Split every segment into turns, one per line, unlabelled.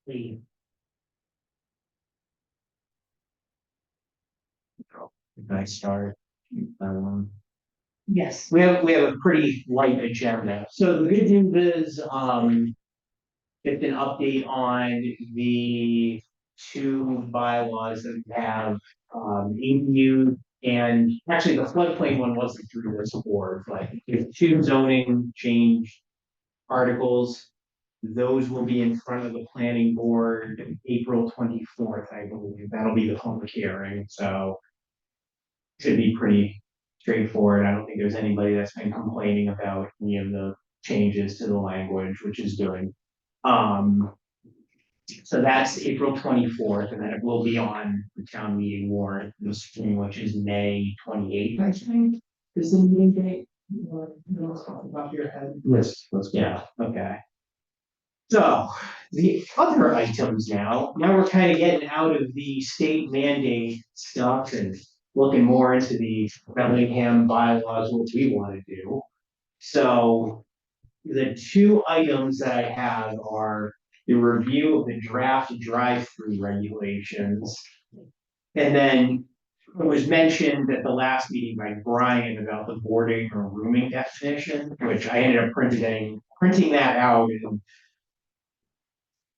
If I start, um,
Yes.
we have a pretty light agenda. So the good news is, it's an update on the two bylaws that we have, ADU and actually the floodplain one wasn't through this board, but if two zoning change articles, those will be in front of the planning board April 24th, I believe. That'll be the public hearing, so should be pretty straightforward. I don't think there's anybody that's been complaining about any of the changes to the language, which is good. Um, so that's April 24th, and then it will be on the town meeting warrant in the spring, which is May 28th, I think, is the meeting date. Above your head. Yes, yeah, okay. So the other items now we're kind of getting out of the state mandate stuff and looking more into the Bellingham bylaws, what we want to do. So the two items that I have are the review of the draft drive-through regulations. And then it was mentioned at the last meeting by Brian about the boarding or rooming definition, which I ended up printing that out, and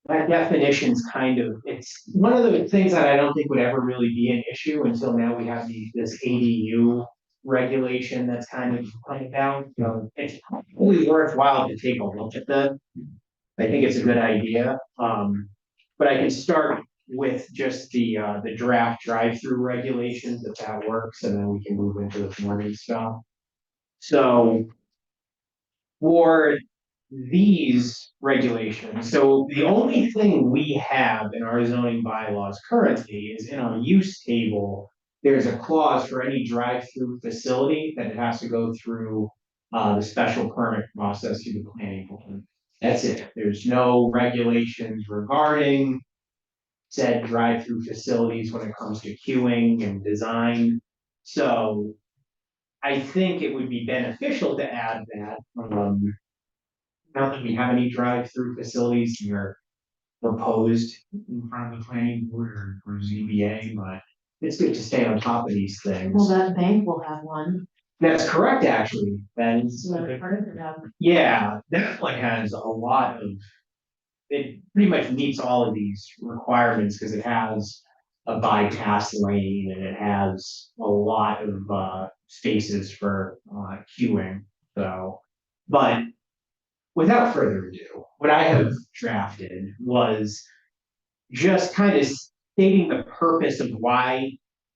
that definition's kind of, it's one of the things that I don't think would ever really be an issue until now we have this ADU regulation that's kind of coming down. So it's probably worthwhile to take a look at that. I think it's a good idea. But I can start with just the draft drive-through regulations, if that works, and then we can move into the morning stuff. So for these regulations, so the only thing we have in our zoning bylaws currently is in our use table. There's a clause for any drive-through facility that it has to go through the special permit process through the planning board. That's it. There's no regulations regarding said drive-through facilities when it comes to queuing and design. So I think it would be beneficial to add that. Not that we have any drive-through facilities that are proposed in front of the planning board or ZBA, but it's good to stay on top of these things.
Well, that bank will have one.
That's correct, actually.
So part of it,
Yeah, that one has a lot of, it pretty much meets all of these requirements because it has a bypass lane and it has a lot of spaces for queuing. So, but without further ado, what I have drafted was just kind of stating the purpose of why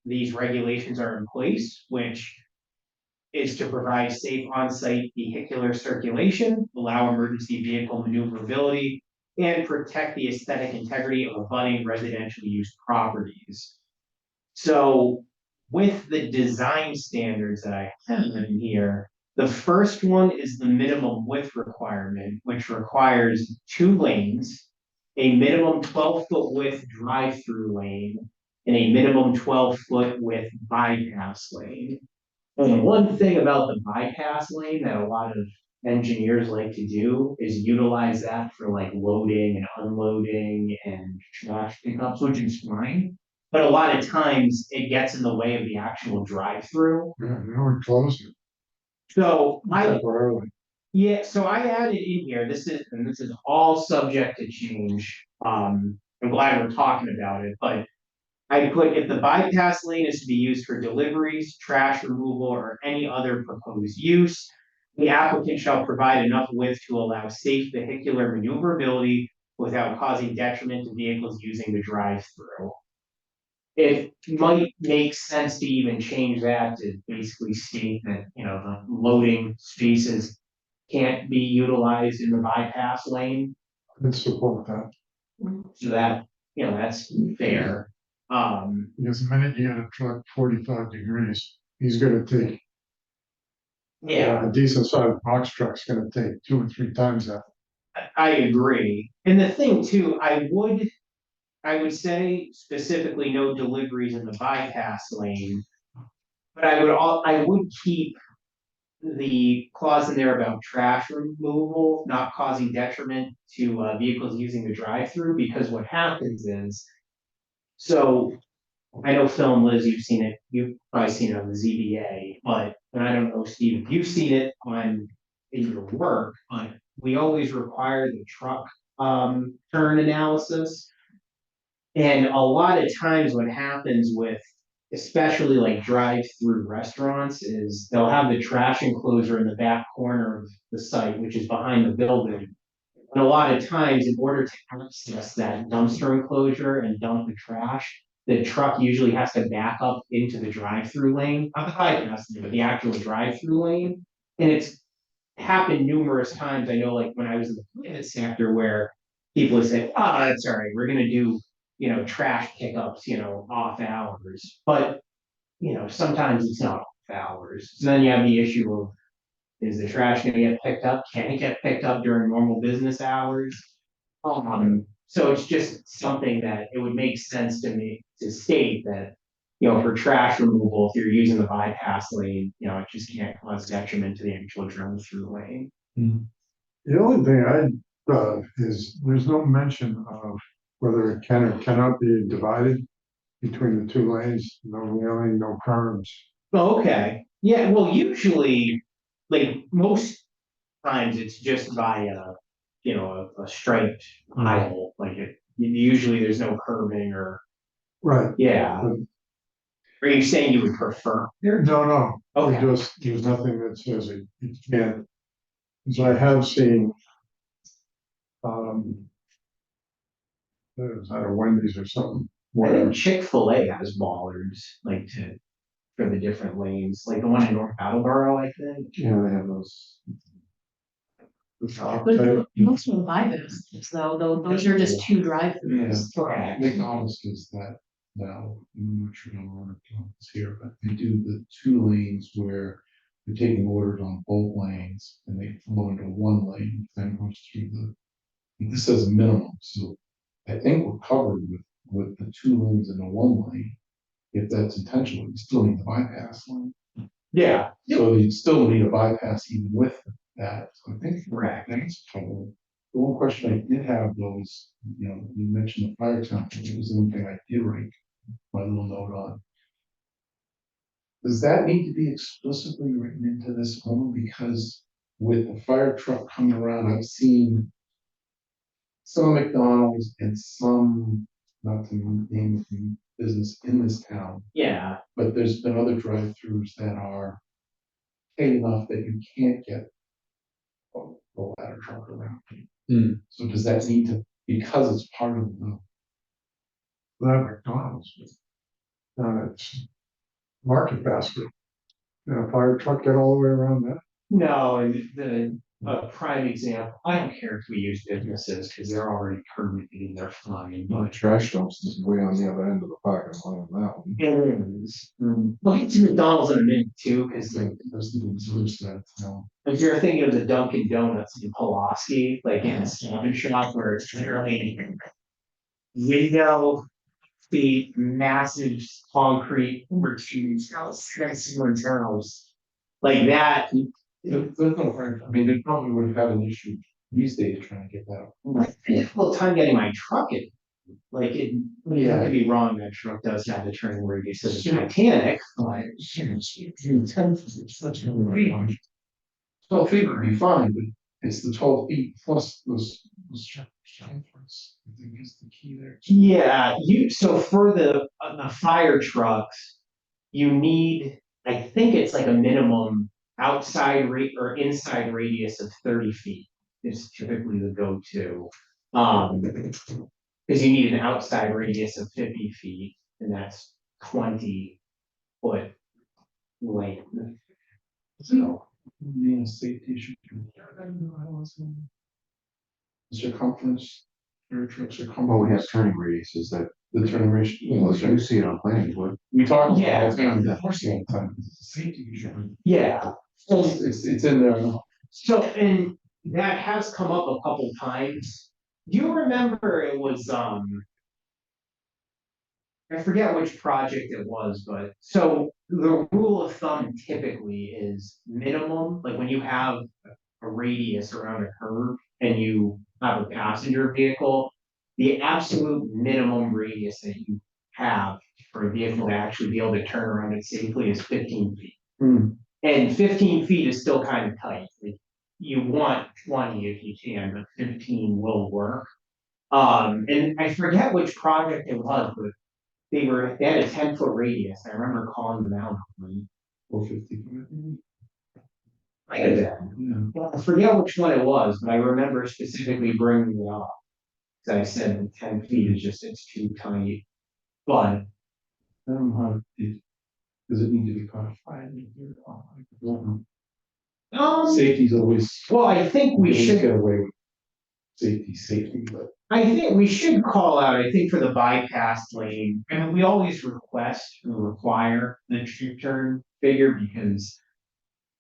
these regulations are in place, which is to provide safe on-site vehicular circulation, allow emergency vehicle maneuverability, and protect the aesthetic integrity of abutting residential use properties. So with the design standards that I have in here, the first one is the minimum width requirement, which requires two lanes, a minimum 12-foot width drive-through lane, and a minimum 12-foot width bypass lane. And one thing about the bypass lane that a lot of engineers like to do is utilize that for like loading and unloading and trash pickups, which is fine. But a lot of times it gets in the way of the actual drive-through.
Yeah, they would close it
So
temporarily.
yeah, so I added in here, this is all subject to change. I'm glad we're talking about it, but I put if the bypass lane is to be used for deliveries, trash removal, or any other proposed use, the applicant shall provide enough width to allow safe vehicular maneuverability without causing detriment to vehicles using the drive-through. It might make sense to even change that to basically state that, the loading spaces can't be utilized in the bypass lane,
I'd support that,
so that, that's fair.
because the minute you get a truck 45 degrees, he's gonna take,
Yeah,
a decent sized box truck's gonna take 2 or 3 times that.
I agree. And the thing too, I would say specifically no deliveries in the bypass lane. But I would keep the clause in there about trash removal not causing detriment to vehicles using the drive-through, because what happens is, so I know Phil and Liz, you've probably seen it on the ZBA, but, and I don't know, Steve, if you've seen it on, in your work, on, we always require the truck, turn analysis. And a lot of times what happens with, especially like drive-through restaurants, is they'll have the trash enclosure in the back corner of the site, which is behind the building. And a lot of times, in order to access that dumpster enclosure and dump the trash, the truck usually has to back up into the drive-through lane, not the bypass, lane, but the actual drive-through lane. And it's happened numerous times. I know, like when I was in the private sector, where people would say, "Oh, that's all right. We're gonna do, trash pickups, off hours." But sometimes it's not off hours. So then you have the issue of, is the trash gonna get picked up? Can it get picked up during normal business hours? So it's just something that it would make sense to me to state that, for trash removal, if you're using the bypass lane, it just can't cause detriment to the actual drive-through lane.
The only thing I is there's no mention of whether it can or cannot be divided between the two lanes, no railing, no curves.
Oh, okay, yeah, well, usually, like, most times it's just by a striped aisle, like usually there's no curving or,
Right.
yeah. Are you saying you would prefer?
No,
Okay.
there's nothing that says it can't. Because I have seen, there's at a Wendy's or something,
I
where,
think Chick-fil-A has bollards, like for the different lanes, like the one in North Attleboro, I think.
yeah, they have those. The top
But
tail.
most of the bypasses, though, those are just two drive-throughs.
Correct.
McDonald's does that now. I'm not sure how McDonald's here, but they do the two lanes where they're taking orders on both lanes and they flow into one lane, then goes through this says minimum, so I think we're covered with the two lanes and the one lane. If that's intentional, you still need the bypass lane.
Yeah.
So you still need a bypass even with that. So I think
Correct.
that's total. The one question I did have though is, you mentioned the fire truck. It was the one thing I did write my little note on. Does that need to be explicitly written into this only because with the fire truck coming around, I've seen some McDonald's and some, not to name the business in this town,
Yeah,
but there's been other drive-throughs that are paid enough that you can't get the ladder truck around. So does that need to, because it's part of the,
That McDonald's. It's market basket. And a fire truck get all the way around that?
no, and a prime example, I don't care if we use businesses, because they're already permitted and they're fine,
The
but
trash dumps is way on the other end of the parking lot on that one.
it is. We'll get to McDonald's in a minute too, because
there's the observes that,
if you're thinking of the Dunkin' Donuts in Pulaski, like in a salmon shop where it's literally window, feet, massive concrete, over two internals, like that.
there's no, I mean, they probably would have an issue these days trying to get that.
Difficult time getting my truck in. Like it, I could be wrong, that truck does have the turning radius of the Titanic, but.
So feet would be fine, but it's the 12 feet plus those chamfers, I think is the key there.
Yeah, so for the fire trucks, you need, I think it's like a minimum outside rate or inside radius of 30 feet is typically the go-to. Because you need an outside radius of 50 feet, and that's 20 foot length.
So, being a safety issue. Circumference, fire truck circumference.
Well, we have turning radiuses that,
The turning ratio.
well, you see it on planning board.
We talk about
Yeah.
all the time, of course, all the time, it's a safety issue.
Yeah.
It's in there now.
So, and that has come up a couple times. Do you remember it was, I forget which project it was, but so the rule of thumb typically is minimum, like when you have a radius around a curve and you have a passenger vehicle, the absolute minimum radius that you have for a vehicle to actually be able to turn around it safely is 15 feet. And 15 feet is still kind of tight. Like, you want 20 if you can, but 15 will work. And I forget which project it was, but they had a 10-foot radius. I remember calling them out.
Or 50.
Might have been. Well, I forget which one it was, but I remember specifically bringing it up. Cause I said the 10 feet is just, it's too tight. But,
Does it need to be codified?
um,
Safety's always.
well, I think we
always
should,
Get away with safety, but.
I think we should call out, I think for the bypass lane, and we always request or require the true turn figure because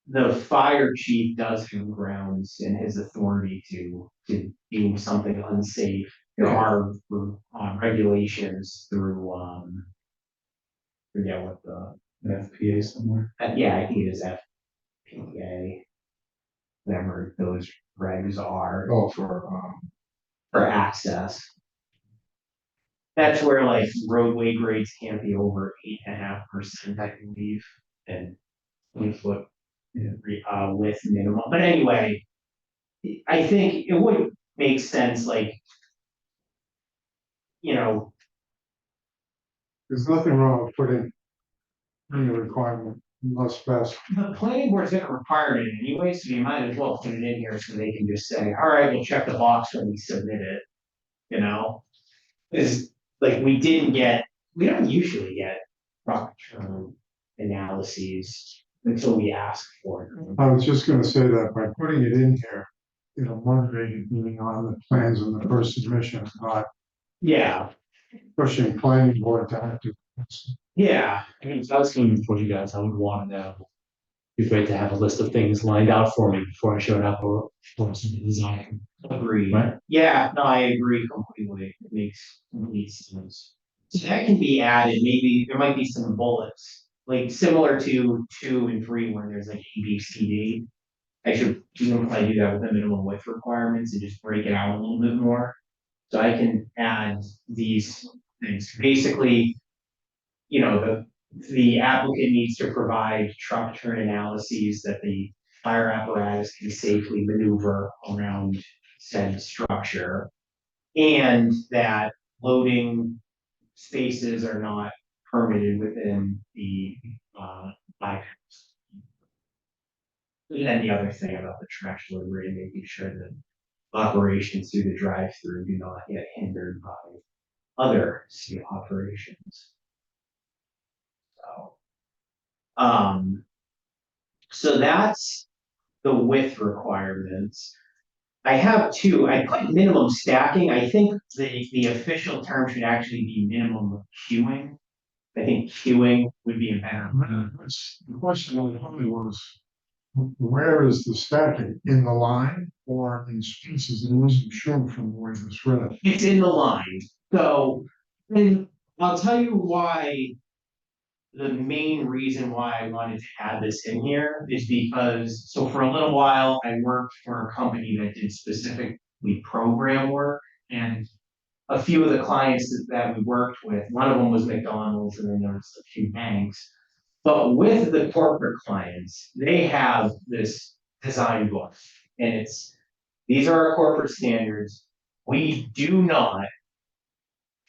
the fire chief does have grounds in his authority to deem something unsafe. There are regulations through, forget what the,
An FPA somewhere.
yeah, I think it is FPA. Whatever those regs are
Oh,
for access. That's where like roadway grades can't be over 8.5%, I believe, and 20-foot width minimum. But anyway, I think it would make sense, like, you know,
there's nothing wrong with putting in the requirement, unless fast.
the planning board's gonna require it anyway, so you might as well put it in here so they can just say, all right, we'll check the box when we submit it, you know? Is like we don't usually get rock term analyses until we ask for it.
I was just gonna say that by putting it in here, motivating meaning on the plans in the first submission, not
Yeah,
pushing planning board to have to.
yeah,
I mean, if I was coming before you guys, I would want to know. It'd be great to have a list of things lined out for me before I showed up or for some design.
agreed.
Right.
Yeah, no, I agree completely. It makes complete sense. So that can be added, maybe there might be some bullets, like similar to 2 and 3 where there's like A, B, C, D. I should probably do that with the minimum width requirements and just break it out a little bit more. So I can add these things. Basically, the applicant needs to provide truck turn analyses that the fire apparatus can safely maneuver around said structure. And that loading spaces are not permitted within the bypass. And then the other thing about the trash delivery, making sure that operations through the drive-through do not get hindered by other city operations. So, so that's the width requirements. I have two. I put minimum stacking. I think the official term should actually be minimum queuing. I think queuing would be a better.
The question only was, where is the stacking, in the line or in spaces? It wasn't sure from the way this read.
It's in the line. So, and I'll tell you why. The main reason why I wanted to add this in here is because, so for a little while, I worked for a company that did specifically program work. And a few of the clients that we worked with, one of them was McDonald's and then there was a few banks. But with the corporate clients, they have this design book and these are our corporate standards. We do not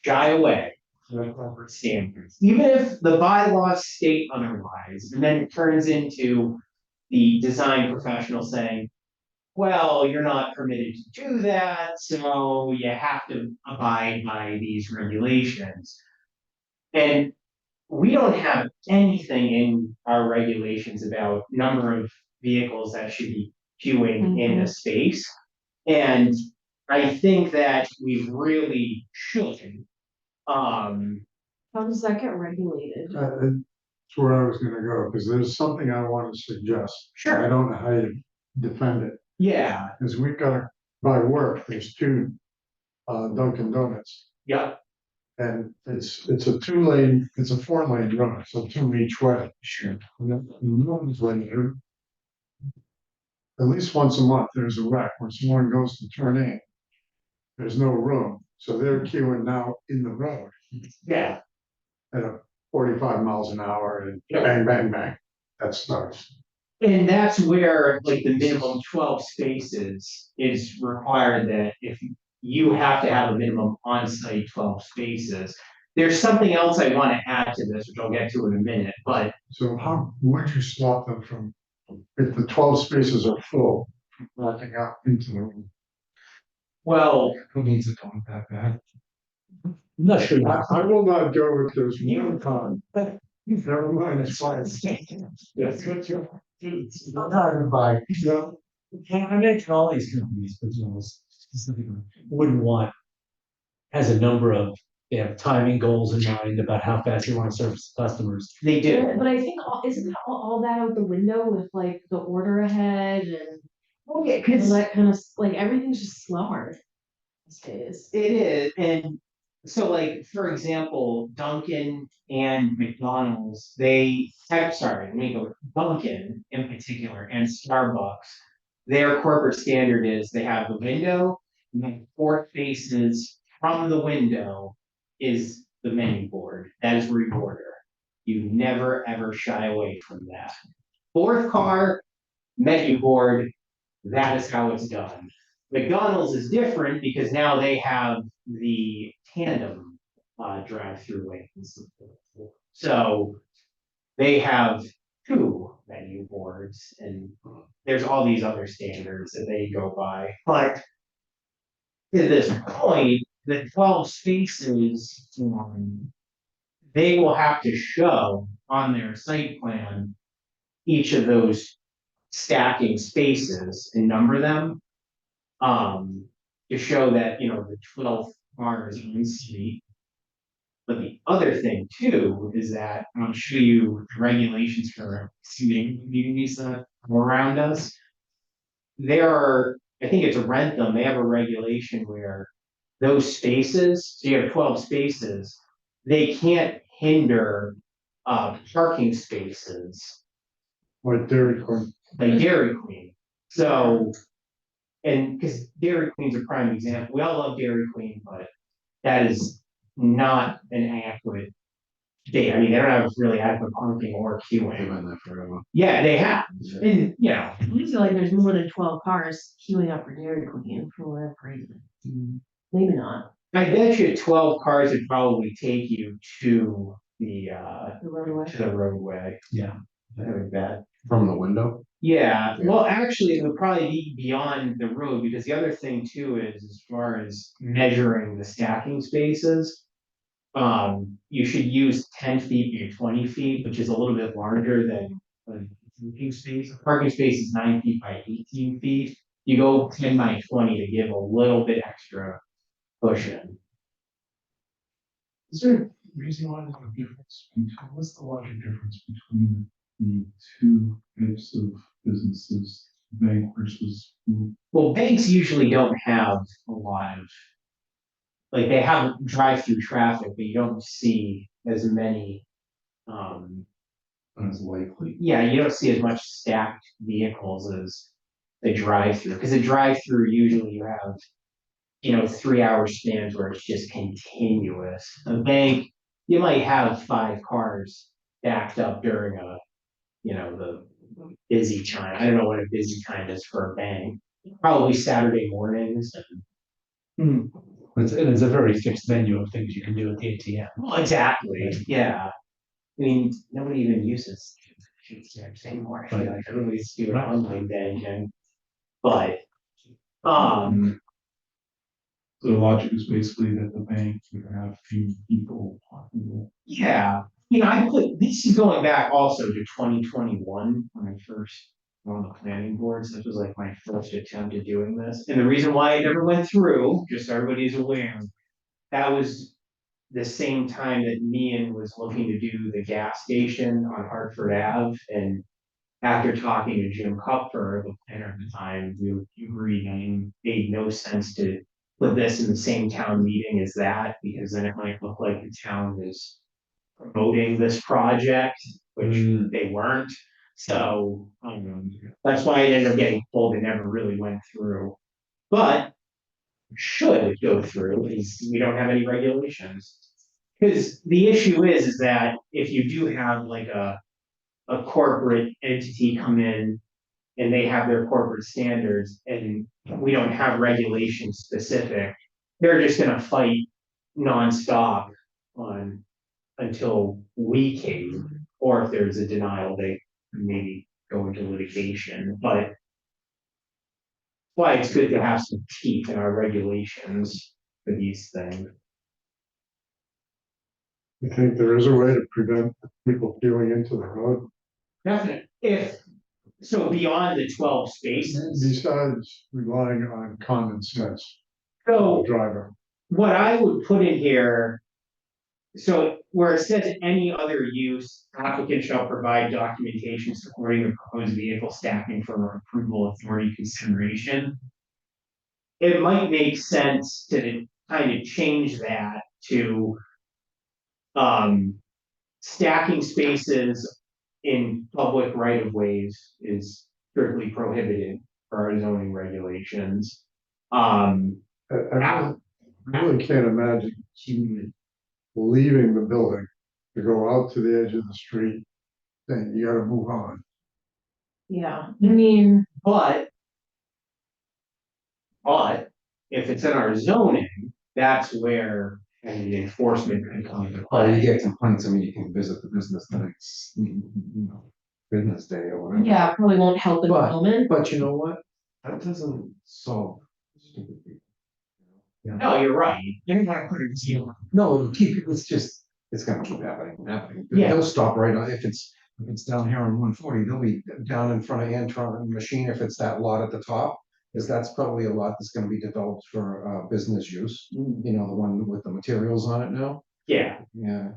shy away from the corporate standards, even if the bylaws state otherwise, and then it turns into the design professional saying, well, you're not permitted to do that, so you have to abide by these regulations. And we don't have anything in our regulations about number of vehicles that should be queuing in a space. And I think that we really should.
How does that get regulated?
That's where I was gonna go, because there's something I want to suggest.
Sure.
I don't know how you defend it,
Yeah,
because we've got, by work, there's two Dunkin' Donuts.
yeah,
And it's a 2 lane, it's a 4 lane road, so 2 each way.
Sure.
And then the road is later. At least once a month, there's a wreck when someone goes to turn in. There's no room, so they're queuing now in the road
Yeah,
at a 45 miles an hour and
Yeah.
bang, bang, bang. That starts.
and that's where like the minimum 12 spaces is required, that if you have to have a minimum on-site 12 spaces. There's something else I want to add to this, which I'll get to in a minute, but
So how would you stop them from, if the 12 spaces are full, from backing out into the room?
well,
Who needs a dog that bad?
I'm not sure.
I will not go if there's one car. Never mind, it's fine. That's what you're.
I'm not by.
Yeah.
I mentioned all these companies, but you know, specifically, wouldn't want. Has a number of, they have timing goals in mind about how fast they want to service customers.
they do.
But I think, isn't that all that out the window with like the order ahead and
Oh, yeah,
all
because
that kind of, like, everything's just slower these days.
it is, and so like, for example, Dunkin' and McDonald's, let me go, Dunkin' in particular and Starbucks. Their corporate standard is they have the window, and then 4 faces from the window is the menu board. That is where you order. You never ever shy away from that. Fourth car, menu board, that is how it's done. McDonald's is different because now they have the tandem drive-through lanes. So they have 2 menu boards, and there's all these other standards that they go by. But to this point, the 12 spaces, they will have to show on their site plan each of those stacking spaces and number them. To show that, the 12 cars in street. But the other thing too is that, and I'll show you the regulations for student communities that are around us. There are, I think it's a Rentham, they have a regulation where those spaces, so you have 12 spaces, they can't hinder parking spaces
Like Dairy Queen.
like Dairy Queen. So, and because Dairy Queen's a prime example, we all love Dairy Queen, but that is not an adequate. I mean, they don't have really adequate parking or
They've
queuing.
been there forever.
Yeah, they have, and
I feel like there's more than 12 cars queuing up for Dairy Queen for whatever reason. Maybe not,
I bet you 12 cars would probably take you to the
the roadway.
roadway.
Yeah.
I would bet.
From the window?
Yeah, well, actually, it would probably be beyond the road, because the other thing too is, as far as measuring the stacking spaces. You should use 10 feet or 20 feet, which is a little bit larger than a parking space. A parking space is 9 feet by 18 feet. You go 10 by 20 to give a little bit extra cushion.
Is there a reason why there's a difference? What's the logic difference between the two types of businesses, bank versus food?
Well, banks usually don't have a lot of, like, they have drive-through traffic, but you don't see as many.
As likely?
Yeah, you don't see as much stacked vehicles as the drive-through, because a drive-through usually you have, 3 hour spans where it's just continuous. A bank, you might have 5 cars backed up during the busy time. I don't know what a busy time is for a bank. Probably Saturday mornings.
It's a very fixed menu of things you can do at the ATM.
Well, exactly, yeah. I mean, nobody even uses checks anymore. I feel like everybody's doing online banking. But,
So the logic is basically that the bank would have few people walking.
yeah, this is going back also to 2021 when I first on the planning boards. This was like my first attempt at doing this. And the reason why it never went through, just so everybody's aware, that was the same time that Meehan was looking to do the gas station on Hartford Ave. And after talking to Jim Kupfer, the planner at the time, we agreed and it made no sense to put this in the same town meeting as that, because then it might look like the town is promoting this project, which
Mm.
they weren't. So, that's why it ended up getting pulled. It never really went through. But should go through is we don't have any regulations. Because the issue is that if you do have like a corporate entity come in and they have their corporate standards and we don't have regulations specific, they're just gonna fight nonstop on until we cave, or if there's a denial, they maybe go into litigation, but why it's good to have some teeth in our regulations for these things.
You think there is a way to prevent people peeling into the road
Definitely, so beyond the 12 spaces,
besides relying on common sense?
so
Driver.
what I would put in here. So where it says any other use, applicant shall provide documentation supporting the proposed vehicle stacking for approval authority consideration. It might make sense to kind of change that to stacking spaces in public right of ways is strictly prohibited for our zoning regulations.
I really can't imagine someone leaving the building to go out to the edge of the street, saying you gotta move on.
Yeah, I mean,
But if it's in our zoning, that's where the enforcement can come into
Or you
play.
get complaints, I mean, you can visit the business the next, business day or whatever.
yeah, probably won't help in the
But-
moment.
But you know what? That doesn't solve stupid people.
No, you're right. You're not putting a seal on.
No, it's just, it's gonna keep happening.
Yeah.
They'll stop right on, if it's down here on 140, they'll be down in front of Antron Machine if it's that lot at the top. Cause that's probably a lot that's gonna be developed for, business use, the one with the materials on it now.
Yeah,
Yeah,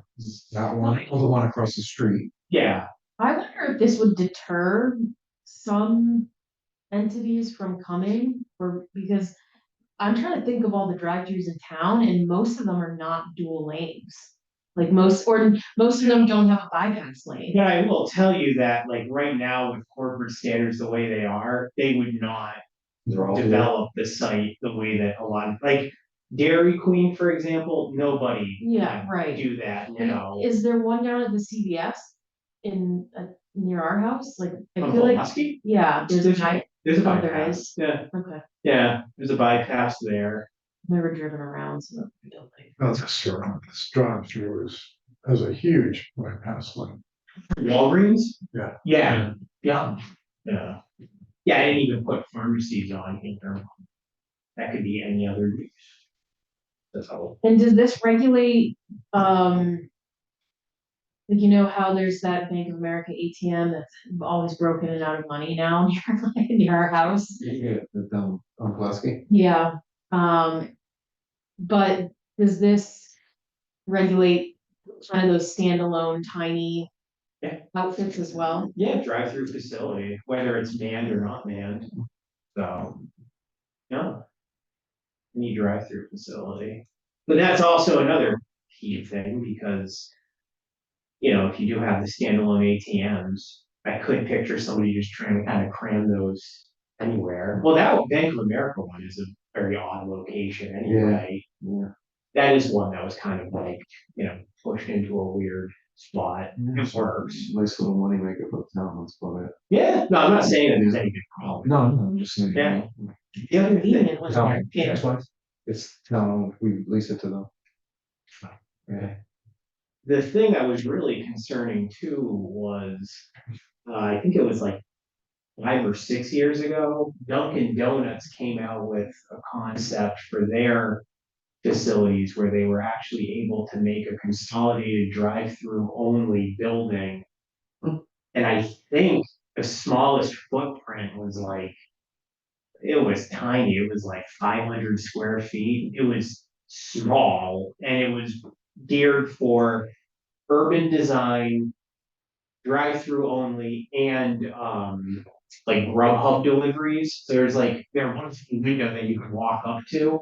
that one, or the one across the street.
yeah.
I wonder if this would deter some entities from coming, or because I'm trying to think of all the drive-throughs in town, and most of them are not dual lanes. Like most of them don't have a bypass lane.
But I will tell you that, like, right now with corporate standards the way they are, they would not
They're all.
develop the site the way that a lot of, like, Dairy Queen, for example, nobody.
Yeah,
would
right.
Do that now.
Is there one down at the CVS in, near our house? Like, I
On
feel like,
Pulaski?
yeah, there's a guy,
There's a
Oh, there
bypass,
is?
yeah,
okay,
yeah, there's a bypass there.
never driven around, so I don't think.
That's a sure, this drive-through has a huge bypass lane.
Walgreens?
Yeah.
Yeah, yeah, yeah. Yeah, I didn't even put pharmacies on here. That could be any other use. That's all.
And does this regulate, like, you know how there's that Bank of America ATM that's always broken and out of money now near our house?
Yeah, on Pulaski.
Yeah, but does this regulate kind of those standalone tiny
Yeah.
outfits as well?
Yeah, drive-through facility, whether it's manned or not manned, so. No. Any drive-through facility, but that's also another key thing, because. You know, if you do have the standalone ATMs, I could picture somebody just trying to kind of cram those anywhere. Well, that Bank of America one is a very odd location anyway.
Yeah.
That is one that was kind of like, pushed into a weird spot. It works.
Nice little money maker for the town, let's put it.
Yeah, no, I'm not saying that there's any big problem.
No, I'm just saying.
Yeah. The other thing,
Convenient was
No,
yeah.
that's why it's town, we lease it to them. Yeah.
the thing that was really concerning too was, I think it was like 5 or 6 years ago, Dunkin' Donuts came out with a concept for their facilities where they were actually able to make a consolidated drive-through only building. And I think the smallest footprint was like, it was tiny, it was like 500 square feet. It was small and it was geared for urban design, drive-through only, and like Grubhub deliveries. So there was a window that you could walk up to.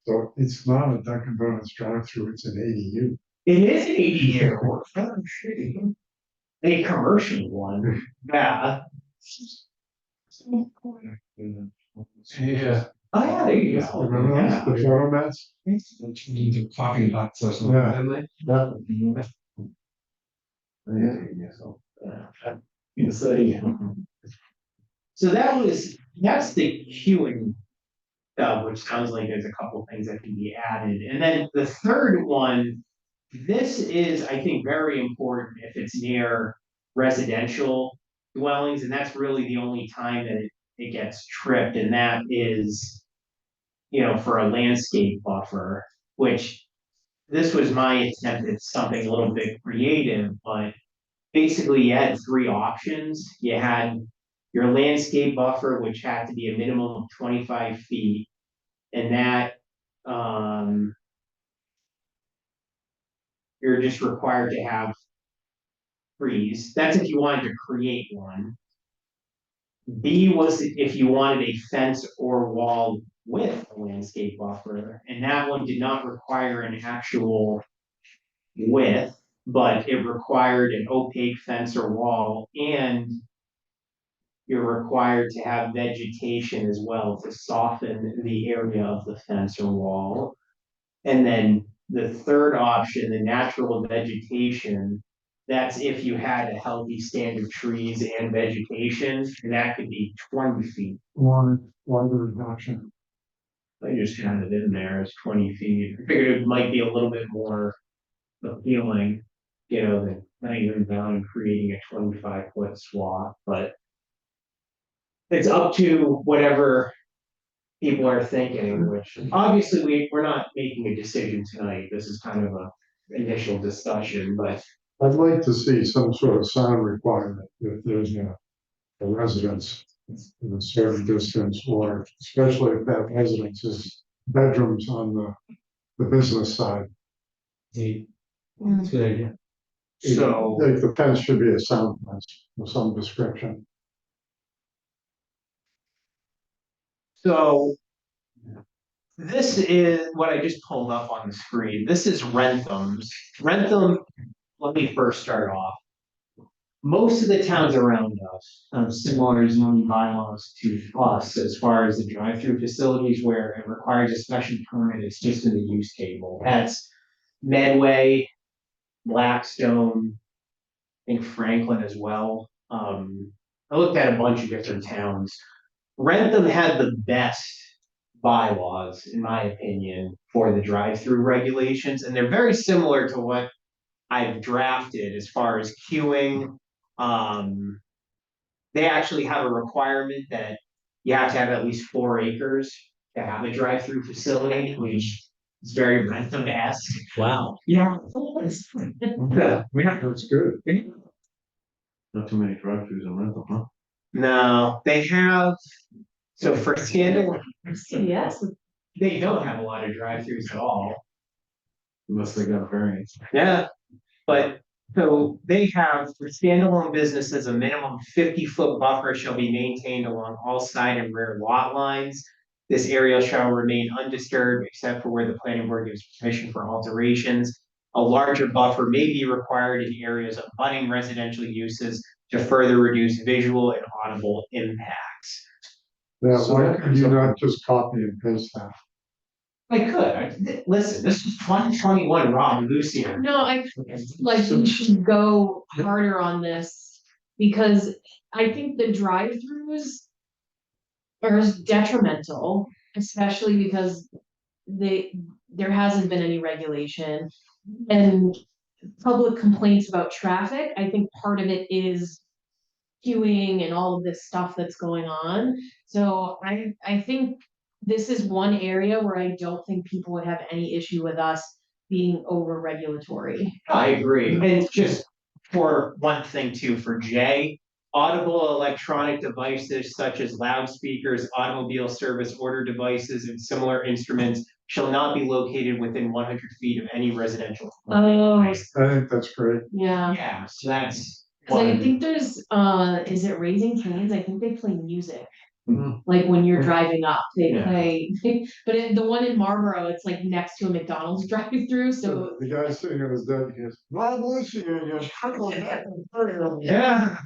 So it's not a Dunkin' Donuts drive-through, it's an ADU.
It is an ADU. A commercial one, yeah.
Yeah.
Oh, yeah, there you go.
Remember
Yeah.
those, the photo mats?
Coffee nuts or something,
Yeah.
didn't they?
Yeah.
Yeah, so.
So, yeah. So that's the queuing, which sounds like there's a couple things that can be added. And then the third one, this is, I think, very important if it's near residential dwellings, and that's really the only time that it gets tripped, and that is, for a landscape buffer, which this was my attempt at something a little bit creative, but basically you had three options. You had your landscape buffer, which had to be a minimum of 25 feet, and that, you're just required to have trees. That's if you wanted to create one. B was if you wanted a fence or wall with a landscape buffer, and that one did not require an actual width, but it required an opaque fence or wall, and you're required to have vegetation as well to soften the area of the fence or wall. And then the third option, the natural vegetation, that's if you had a healthy stand of trees and vegetation, and that could be 20 feet.
One reduction.
I just had it in there as 20 feet. I figured it might be a little bit more appealing, than laying down and creating a 25-foot swath, but it's up to whatever people are thinking, which obviously we're not making a decision tonight. This is kind of a initial discussion, but
I'd like to see some sort of sound requirement if there's a residence in a certain distance, or especially if that residence is bedrooms on the business side.
That's a good idea.
so
Like the fence should be a sound fence of some description.
so this is what I just pulled up on the screen. This is Rentham's. Rentham, let me first start off. Most of the towns around us have similar zoning bylaws to us as far as the drive-through facilities where it requires a special permit. It's just in the use table. That's Medway, Blackstone, I think Franklin as well. I looked at a bunch of different towns. Rentham had the best bylaws, in my opinion, for the drive-through regulations, and they're very similar to what I've drafted as far as queuing. Um, they actually have a requirement that you have to have at least 4 acres to have a drive-through facility, which is very Rentham-esque.
Wow.
Yeah.
That's good.
Not too many drive-throughs in rental, huh?
No, they have, so for standalone,
Yes,
they don't have a lot of drive-throughs at all.
Unless they got a variance.
Yeah, but so they have for standalone businesses, a minimum 50-foot buffer shall be maintained along all side and rear lot lines. This area shall remain undisturbed except for where the planning board gives permission for alterations. A larger buffer may be required in areas of abutting residential uses to further reduce visual and audible impacts.
Yeah,
So
why
that
could you
comes up
not just copy and paste that?
I could, listen, this is 2021, Rob Lucier.
no, like, we should go harder on this, because I think the drive-throughs are detrimental, especially because there hasn't been any regulation. And public complaints about traffic, I think part of it is queuing and all of this stuff that's going on. So I think this is one area where I don't think people would have any issue with us being over regulatory.
I agree, and just for one thing too, for Jay, audible electronic devices such as loudspeakers, automobile service order devices, and similar instruments shall not be located within 100 feet of any residential.
Oh,
I think that's great.
yeah.
Yeah, so that's.
Cause I think there's, is it Raising Cane's? I think they play music. Like when you're driving up, they
Yeah.
play, but the one in Marlboro, it's like next to a McDonald's drive-through, so.
The guy sitting on his deck, he goes, "God bless you," and you're.
Yeah.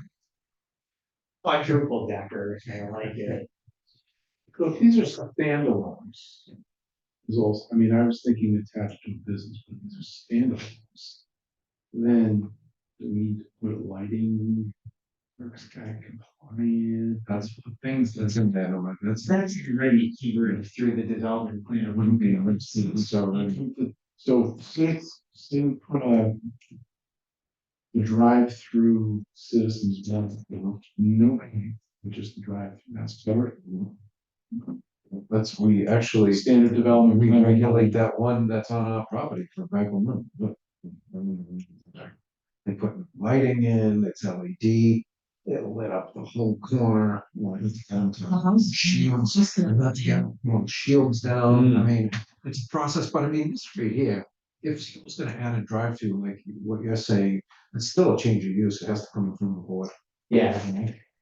Quadruple decker, I like it.
So if these are standalones. Is also, I mean, I was thinking attached to a business, but these are standalones. Then do we need to put lighting? Or sky compliant?
That's the things that's in that,
That's already keyword through the development plan, it wouldn't be, let's see,
So say we put a drive-through citizens, nobody would just drive, that's covered.
That's, we actually,
Standard development.
we
plan.
regulate that one that's on our property for Bellingham. They put lighting in, it's LED, it lit up the whole corner. Shields, shields down, I mean, it's a process, but I mean, this right here. If someone's gonna add a drive-through, like what you're saying, it's still a change of use, it has to come from the board.
yeah.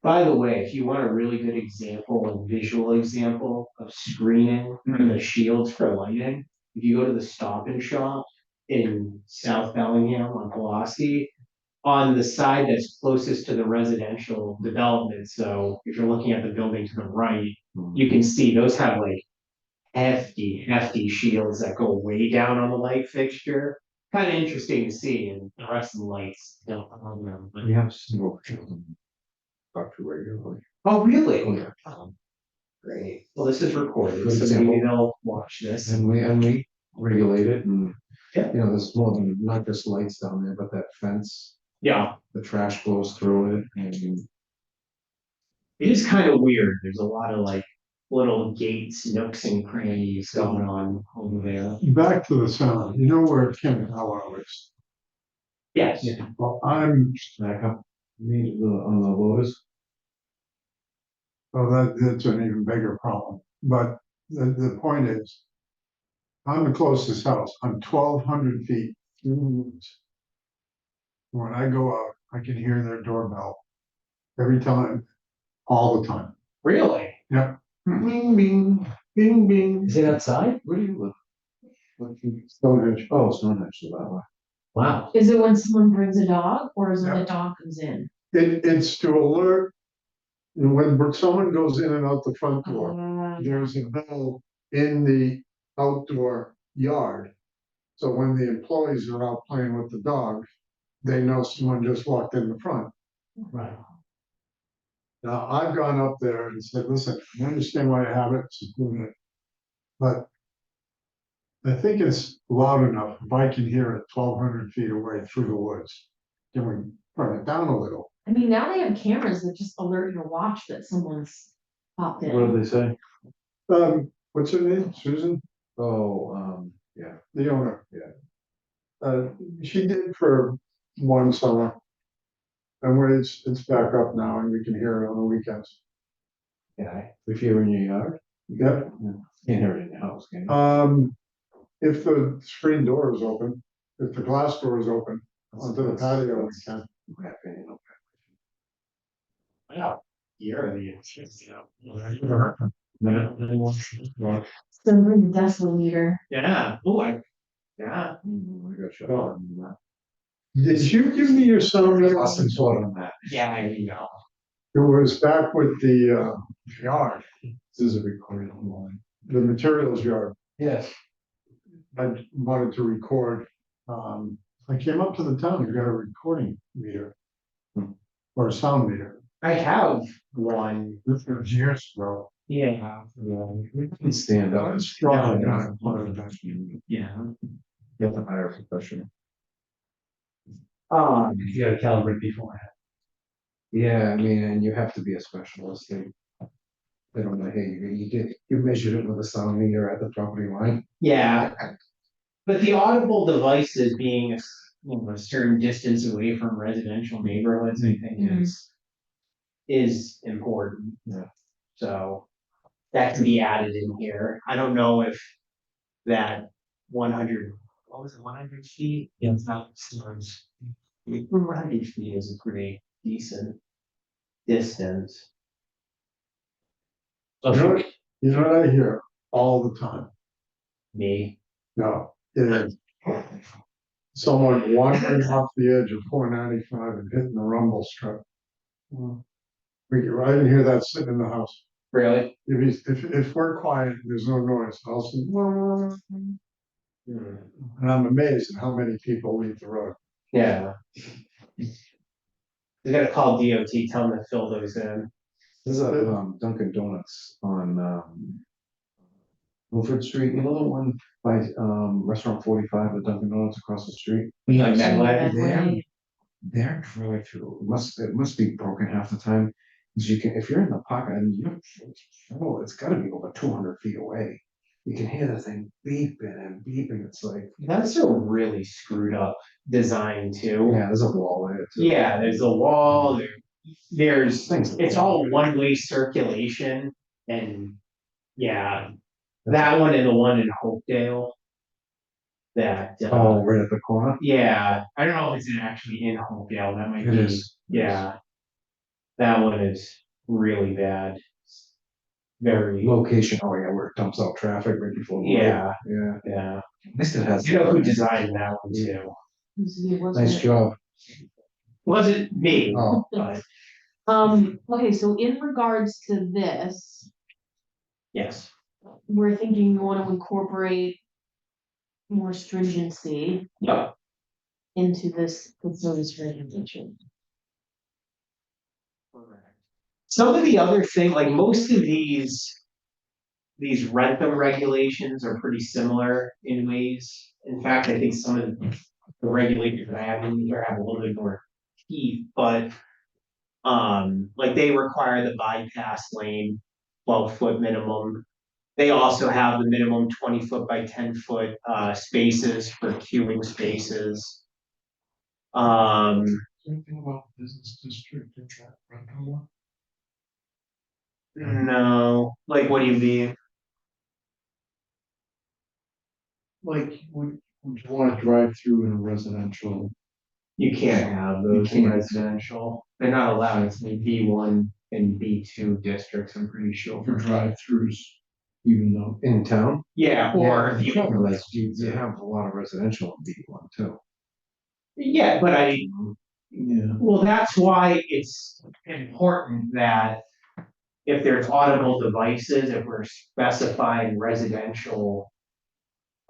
By the way, if you want a really good example, a visual example of screening the shields for lighting, if you go to the Stop and Shop in South Bellingham on Pulaski, on the side that's closest to the residential development, so if you're looking at the building to the right, you can see those have like hefty shields that go way down on the light fixture. Kind of interesting to see, and the rest of the lights don't on them, but.
We have smoke. Talk to regularly.
Oh, really?
Yeah.
Great. Well, this is recorded,
Good
so
example.
maybe they'll watch this.
And we regulate it and,
Yeah.
you know, there's more than, not just lights down there, but that fence,
Yeah,
the trash goes through it and.
it is kind of weird. There's a lot of like little gates, nooks and crannies going on over there.
Back to the sound, you know where Ken Hallow is?
Yes.
Well, I'm,
Back up, on the loaders.
well, that's an even bigger problem, but the point is. I'm the closest house, I'm 1,200 feet through the woods. When I go out, I can hear their doorbell every time, all the time.
Really?
Yeah.
Bing, bing, bing, bing.
Is it outside?
Where do you live?
Stonehenge.
Oh, Stonehenge, so that way.
Wow.
Is it when someone brings a dog, or is it when
Yeah.
the dog comes in?
It's to alert, when someone goes in and out the front door, there's a bell in the outdoor yard. So when the employees are out playing with the dog, they know someone just walked in the front.
Right.
Now, I've gone up there and said, listen, I understand why you have it, it's improvement. But I think it's loud enough, if I can hear it 1,200 feet away through the woods. Can we turn it down a little?
I mean, now they have cameras that just alert your watch that someone's popped
What
in.
did they say?
What's her name, Susan,
Oh, yeah.
the owner? She did for one summer. And when it's back up now and we can hear it on the weekends.
Yeah, if you're in your yard,
Yep.
can't hear it in your house, can you?
If the screen door is open, if the glass door is open onto the patio, we can.
My opinion, okay.
Wow. You're the.
So bring the decibel.
Yeah, oh,
I got shut off on that.
Did you give me your sound?
Awesome thought on that.
yeah, you know.
It was back with the yard,
This is a recorded line.
the materials yard.
Yes.
I wanted to record. I came up to the town and got a recording meter. Or a sound meter.
I have one.
This was years ago.
Yeah.
We can stand up.
It's strong.
Yeah.
You have to hire a professional.
You gotta calibrate beforehand.
Yeah, I mean, and you have to be a specialist. They don't know, hey, you measured it with a sound meter at the property line.
Yeah. But the audible devices being a certain distance away from residential neighborhoods, I think is important.
Yeah.
So that can be added in here. I don't know if that 100, what was it, 100 feet?
Yeah.
It's not storage. 100 feet is a pretty decent distance.
You know, you know what I hear all the time?
Me.
No, it is someone wandering off the edge of 495 and hitting the rumble strip. I didn't hear that sitting in the house.
Really?
If we're quiet, there's no noise, I'll say,
Hmm.
and I'm amazed at how many people leave the road.
Yeah. We gotta call DOT, tell them to fill those in.
There's a Dunkin' Donuts on Milford Street, you know the one by Restaurant 45, the Dunkin' Donuts across the street?
Like Medway?
Medway.
Their drive-through must be broken half the time. Cause you can, if you're in the pocket and it's gotta be over 200 feet away. You can hear the thing beeping and beeping. It's like,
That's a really screwed up design too.
yeah, there's a wall there too.
Yeah, there's a wall, there's,
Things.
it's all one-way circulation and, yeah. That one and the one in Hopedale. That,
Oh, right at the corner.
yeah, I don't know if it's actually in Hopedale, that might
It
be,
is.
yeah. That one is really bad. Very,
Location, oh yeah, where it dumps out traffic right before. the road.
yeah,
Yeah,
yeah.
at least it has.
You know who designed that one too?
Nice job.
Wasn't me,
Oh,
but
Okay, so in regards to this,
yes.
we're thinking we want to incorporate more stringency
Yeah.
into this facilities regulation.
Some of the other thing, like most of these rental regulations are pretty similar in ways. In fact, I think some of the regulators that I have in here have a little bit more teeth, but like they require the bypass lane, 12-foot minimum. They also have the minimum 20-foot by 10-foot spaces for queuing spaces.
Anything about business district in that rental one?
No, like what do you mean?
Like, would you want to drive through in a residential?
You can't have those in
can't.
residential. They're not allowed. It's in B1 and B2 districts, I'm pretty
For
sure.
drive-throughs, even though.
in town?
Yeah, or
The trouble is, you have a lot of residential in B1 too.
yeah, but
Yeah.
well, that's why it's important that if there's audible devices, if we're specifying residential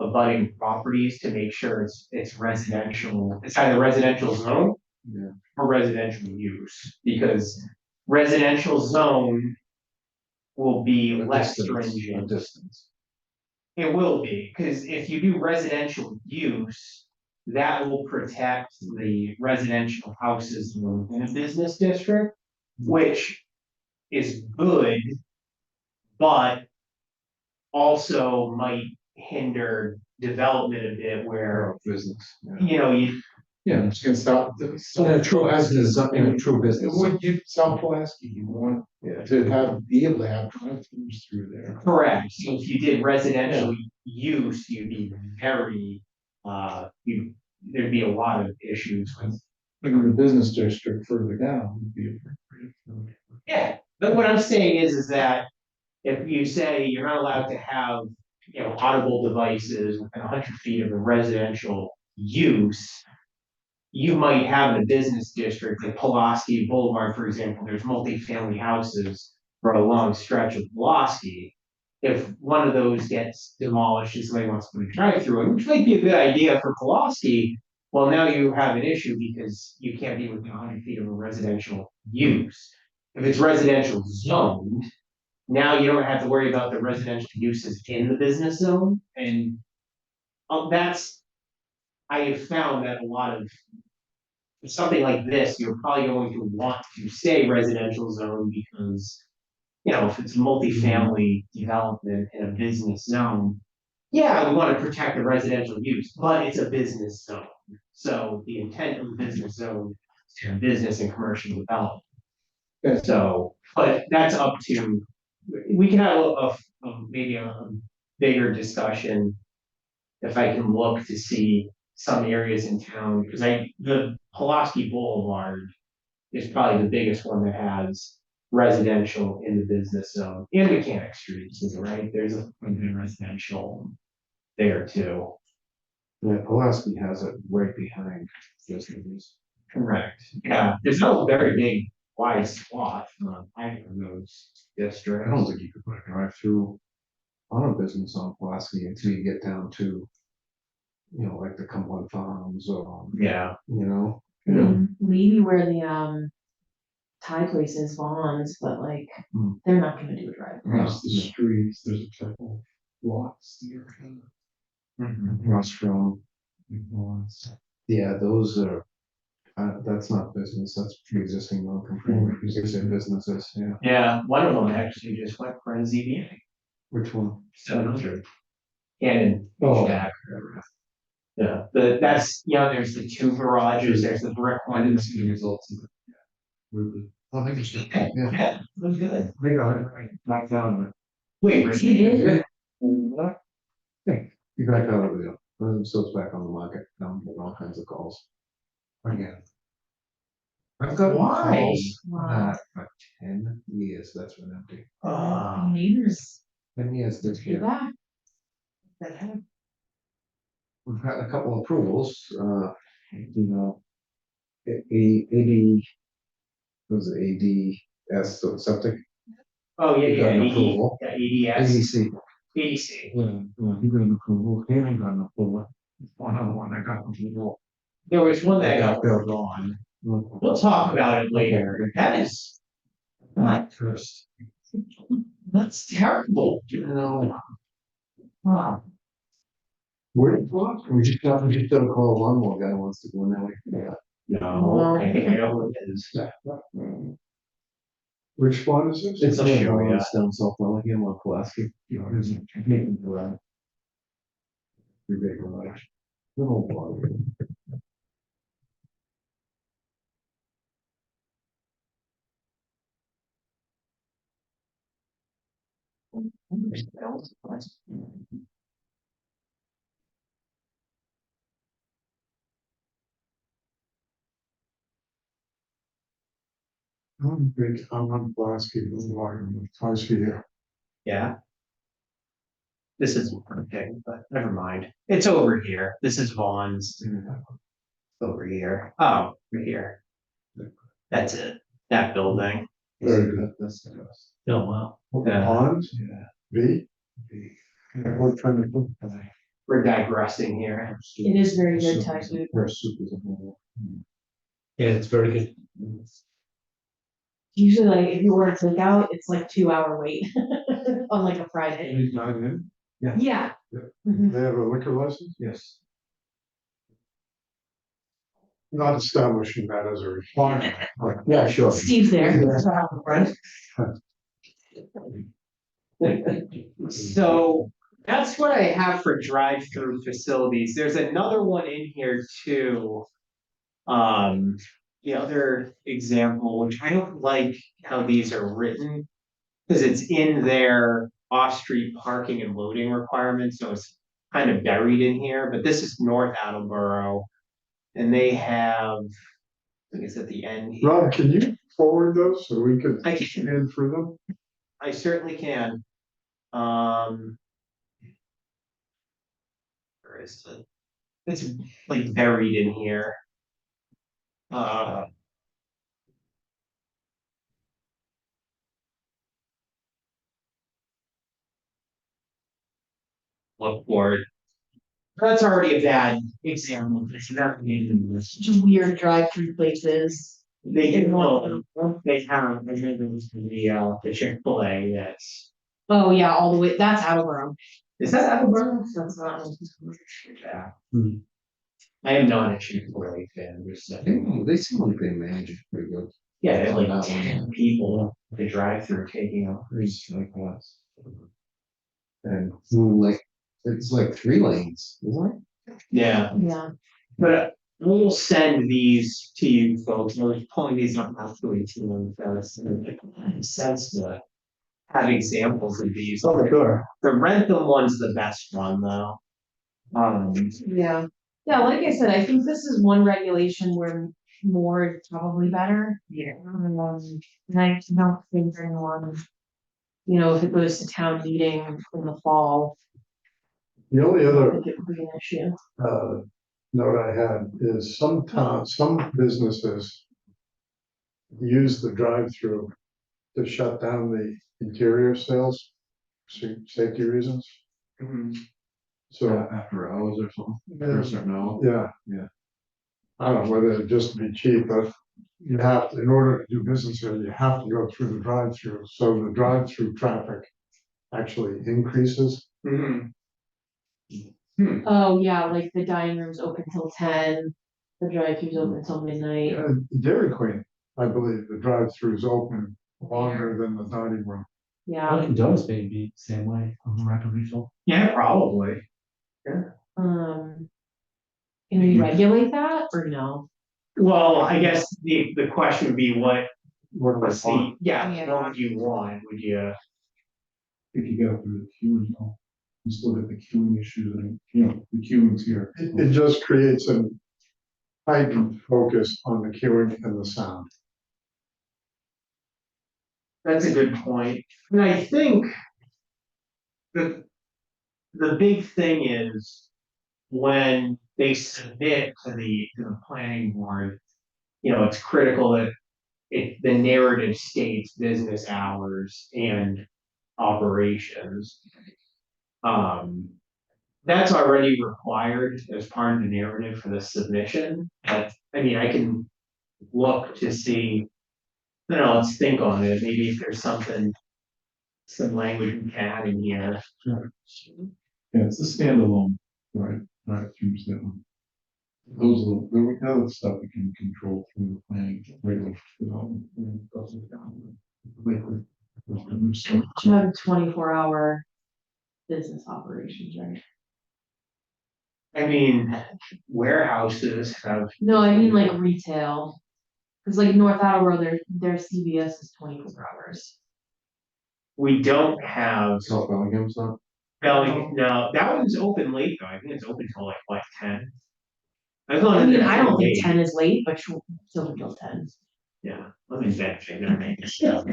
abutting properties to make sure it's residential, it's either residential zone
Yeah.
or residential use, because residential zone will be
A
less
distance, a
stringent.
distance.
It will be, because if you do residential use, that will protect the residential houses in a business district, which is good, but also might hinder development a bit where,
Business. Yeah.
you know, you,
Yeah, it's gonna stop.
In a true business, in a true business.
When you South Pulaski, you want
Yeah.
to be able to have drive-throughs through there.
correct, so if you did residential use, you'd be very, there'd be a lot of issues with.
In the business district further down would be appropriate.
Yeah, but what I'm saying is that if you say you're not allowed to have, you know, audible devices within 100 feet of a residential use, you might have in a business district like Pulaski Boulevard, for example, there's multifamily houses for a long stretch of Pulaski. If one of those gets demolished and somebody wants to put a drive-through in, which might be a good idea for Pulaski, well, now you have an issue because you can't be within 100 feet of a residential use. If it's residential zoned, now you don't have to worry about the residential uses in the business zone, and that's, I have found that a lot of something like this, you're probably going to want to say residential zone because, you know, if it's multifamily development in a business zone, yeah, we want to protect the residential use, but it's a business zone. So the intent of the business zone is to have business and commercial development. So, but that's up to, we can have maybe a bigger discussion if I can look to see some areas in town, because the Pulaski Boulevard is probably the biggest one that has residential in the business zone, and Mechanic Street, too, right? There's a residential there too.
Yeah, Pulaski has it right behind businesses.
Correct. Yeah, there's no very big wide swath on either of those
I don't
districts.
think you could put a drive-through on a business on Pulaski until you get down to, like the Cumberland Farms or,
Yeah.
Maybe where the Thai place is Vaughn's, but like,
Hmm.
they're not gonna do a drive.
Across the streets, there's a couple lots here.
across from. Yeah, those are, that's not business, that's pre-existing non-conforming, pre-existing businesses, yeah.
Yeah, one of them actually just went for a ZBA,
Which one?
700. Cannon.
Oh.
Shack. Yeah, that's, there's the two garages, there's the brick one.
I didn't see the results of it. Really? Oh, I think it's just, yeah.
Yeah, look good.
They got it right, knocked down.
Wait,
It
You back out of there, so it's back on the market, I'm getting all kinds of calls.
Again.
I've got
Why?
calls,
Wow.
for 10 years, that's been empty,
Neighbors,
10 years this year.
feedback.
We've had a couple approvals, AD, was it ADS, so septic,
Oh, yeah,
You got an
yeah,
approval.
EDS,
ADC.
EDC.
He got an approval, he ain't got an approval. One other one that got approval.
There was one that got
built
withdrawn. We'll talk about it later. That is not first. That's terrible. Wow.
Where did it go? We just got a call, one more guy wants to go in that way. Yeah.
No, I think I know what it is.
Which one is this?
It's
I'll show ya.
down South Bellingham on Pulaski.
You know, there's a making garage.
Three big garage. Little water.
I'm on Pulaski, twice a year.
Yeah. This is okay, but never mind. It's over here. This is Vaughn's. Over here. Oh, right here. That's it. That building.
Very good.
That's the best.
Oh, wow.
Yeah.
Ponds,
Yeah.
V. What kind of food?
We're digressing here.
It is very good Thai food.
Their soup is a whole.
Yeah, it's very good.
Usually like, if you order takeout, it's like 2 hour wait on like a Friday.
He's not in.
Yeah.
Yeah.
Mhm.
They have a liquor license?
Yes.
Not establishing that as a requirement.
Yeah, sure.
Steve's there.
So that's what I have for drive-through facilities. There's another one in here too. The other example, which I don't like how these are written, because it's in their off-street parking and loading requirements, so it's kind of buried in here, but this is North Attleboro. And they have, I think it's at the end here.
Rob, can you forward those so we could
I can,
scan through them?
I certainly can. Where is it? It's like buried in here. Look for it. That's already a bad example. It's not needed.
Such weird drive-through places.
They have, the Chick-fil-A that's.
Oh, yeah, all the way, that's Attleboro.
Is that Attleboro? That's not. Yeah. I am not a Chick-fil-A fan, just,
They seem like they manage it pretty good.
yeah, they have like 10 people, the drive-through taking up.
It's like that. And like, it's like 3 lanes, isn't it?
Yeah,
Yeah.
but we'll send these to you folks. I was pulling these up after to them first. And it makes sense to have examples of these.
Oh, sure.
The Rentham one's the best one though.
Yeah. Yeah, like I said, I think this is one regulation where more is probably better.
Yeah.
And I don't think anyone, you know, if it goes to town meeting in the fall,
The only
I
other
think it would be an issue.
note I had is some businesses use the drive-through to shut down the interior sales, safety reasons.
Mhm.
So,
After hours or something, for a certain hour.
yeah.
Yeah.
I don't know whether it'd just be cheap, but you have, in order to do business here, you have to go through the drive-through. So the drive-through traffic actually increases.
Mhm.
Oh, yeah, like the dining room's open till 10, the drive-thru's open till midnight.
Dairy Queen, I believe, the drive-through is open longer than the dining room.
Yeah,
Dunkin' Donuts may be the same way on the rapid refill.
Yeah, probably.
can we regulate that or no?
Well, I guess the question would be
What do I
what's
want?
yeah, what would you want? Would you?
If you go through the queuing, you still get the queuing issue, and, the queuing's here.
It just creates a heightened focus on the queuing and the sound.
That's a good point. And I think the big thing is when they submit to the planning board, it's critical that the narrative states business hours and operations. That's already required as part of the narrative for the submission, but I mean, I can look to see, let's think on it, maybe if there's some language we can add in here.
Yeah, it's a standalone, right, through them. Those are the other stuff we can control through the planning, regular development.
Should have 24-hour business operations, right?
I mean, warehouses have.
No, I mean like retail. Cause like North Attleboro, their CVS is 24 hours.
We don't have
South Bellingham's not.
Bellingham, no, that one's open late though, I think it's open till like 10. As
I
long as
mean,
it's
I don't think
late.
10 is late, but still until 10.
Yeah, let me bet you're gonna make this stuff.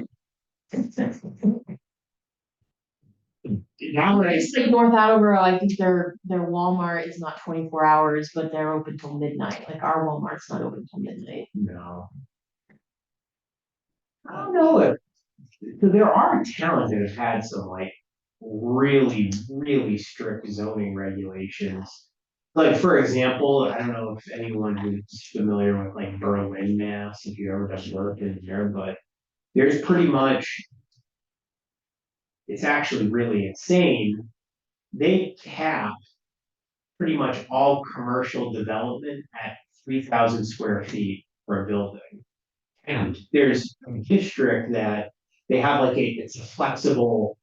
Now when I
It's like North Attleboro, I think their Walmart is not 24 hours, but they're open till midnight. Like our Walmart's not open till midnight.
No. I don't know if, so there are towns that have had some like really, really strict zoning regulations. Like, for example, I don't know if anyone who's familiar with like Berlin, Mass, if you ever done work in there, but there's pretty much, it's actually really insane. They cap pretty much all commercial development at 3,000 square feet for a building. And there's a district that they have like it's a flexible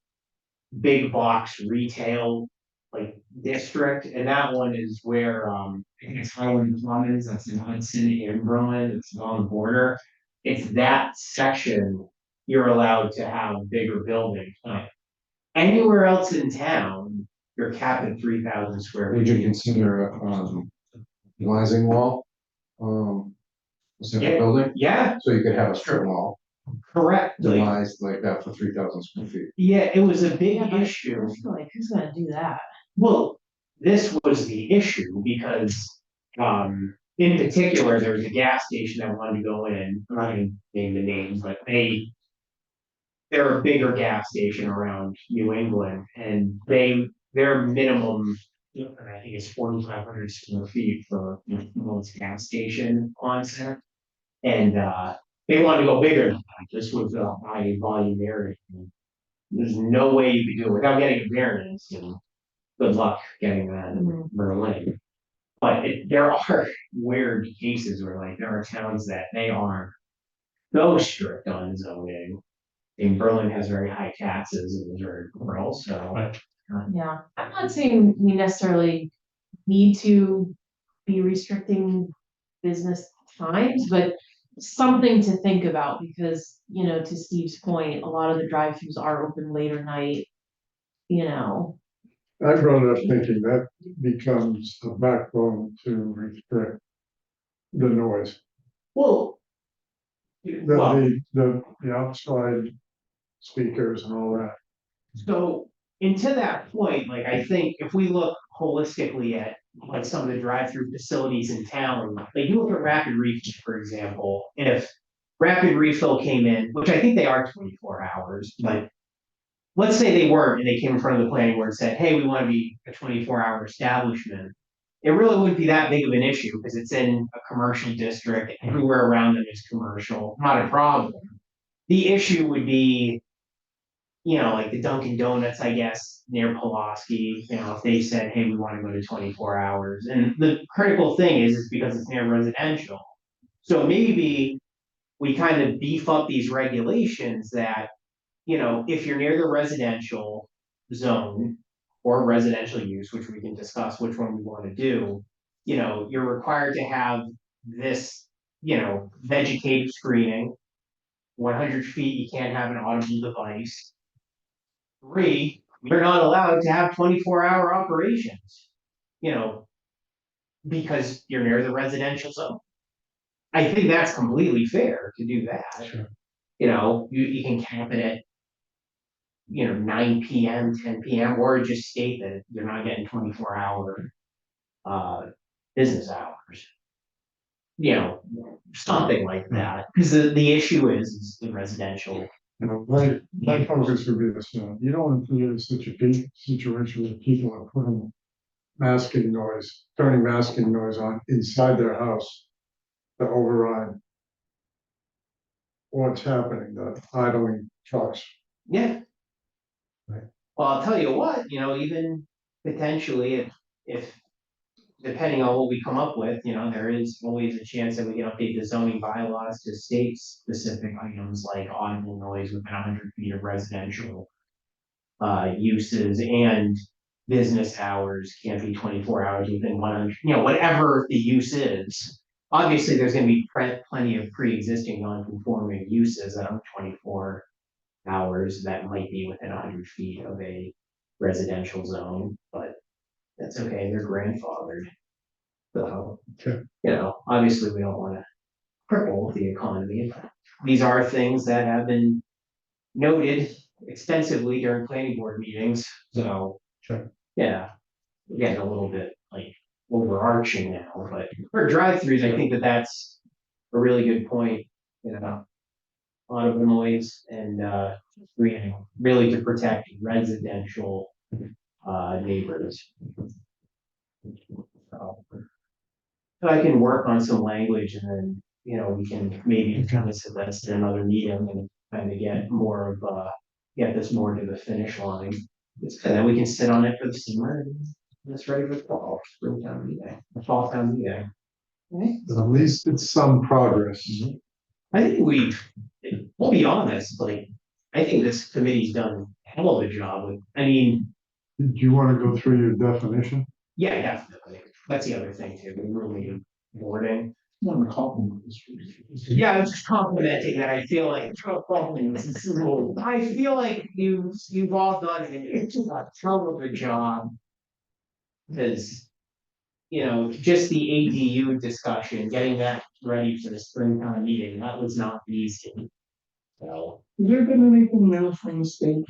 big box retail like district, and that one is where I think it's Highland Commons, that's in Hudson and Berlin, it's on the border. It's that section you're allowed to have bigger buildings. But anywhere else in town, you're capped at 3,000 square
Would you
feet.
consider, rising wall? A separate
Yeah.
building,
Yeah,
so you could have a strip mall
correct. Like,
demised like that for 3,000 square feet.
yeah, it was a big
Yeah, but I
issue.
feel like who's gonna do that?
Well, this was the issue because, in particular, there was a gas station that wanted to go in, I'm not gonna name the name, but they're a bigger gas station around New England, and their minimum, I think it's 4,500 square feet for, most gas station concept. And, they wanted to go bigger than that, this was a high volume area. There's no way you could do it without getting a variance, and good luck getting that in Berlin. But there are weird cases where like there are towns that they are so strict on zoning. And Berlin has very high taxes and is very rural, so.
Right.
Yeah, I'm not saying we necessarily need to be restricting business times, but something to think about because, to Steve's point, a lot of the drive-throughs are open later night, you know.
I brought up thinking that becomes a backbone to restrict the noise.
Well. Well,
The outside speakers and all that.
so, and to that point, like, I think if we look holistically at like some of the drive-through facilities in town, like you look at Rapid Refill, for example, if Rapid Refill came in, which I think they are 24 hours, but let's say they weren't and they came in front of the planning board and said, hey, we want to be a 24-hour establishment. It really wouldn't be that big of an issue because it's in a commercial district, everywhere around them is commercial, not a problem. The issue would be, like the Dunkin' Donuts, I guess, near Pulaski, if they said, hey, we want to go to 24 hours. And the critical thing is because it's near residential. So maybe we kind of beef up these regulations that, if you're near the residential zone or residential use, which we can discuss which one we want to do, you're required to have this, vegetative screening. 100 feet, you can't have an audible device. 3, you're not allowed to have 24-hour operations, because you're near the residential zone. I think that's completely fair to do that.
Sure.
You can cap it at, 9 PM, 10 PM, or just state that you're not getting 24-hour business hours. Something like that, because the issue is the residential.
My focus would be this, you don't want to create such a situation where people are putting turning masking noise on inside their house to override what's happening, the idling trucks.
Yeah.
Right.
Well, I'll tell you what, even potentially if depending on what we come up with, there is always a chance that we can update the zoning bylaws to state specific items like audible noise within 100 feet of residential uses, and business hours can't be 24 hours within 100, whatever the use is. Obviously, there's gonna be plenty of pre-existing non-conforming uses that are 24 hours that might be within 100 feet of a residential zone, but that's okay, they're grandfathered. So,
Sure.
Obviously, we don't wanna cripple the economy, but these are things that have been noted extensively during planning board meetings, so.
Sure.
Yeah, getting a little bit like overarching now, but for drive-throughs, I think that's a really good point, audible noise and, really to protect residential, neighbors. So I can work on some language and then, we can maybe kind of sit this in another meeting and kind of get this more to the finish line. And then we can sit on it for the summer and it's ready for springtime meeting, fall town meeting. Right?
But at least it's some progress.
I think we'll be honest, like, I think this committee's done a hell of a job with,
Do you want to go through your definition?
yeah, definitely. That's the other thing too, we really wording.
Want to compliment this.
Yeah, I was just complimenting that I feel like. I feel like you've all done a hell of a job. Cause, just the ADU discussion, getting that ready for the springtime meeting, that was not easy. So,
Has there been anything new from the state?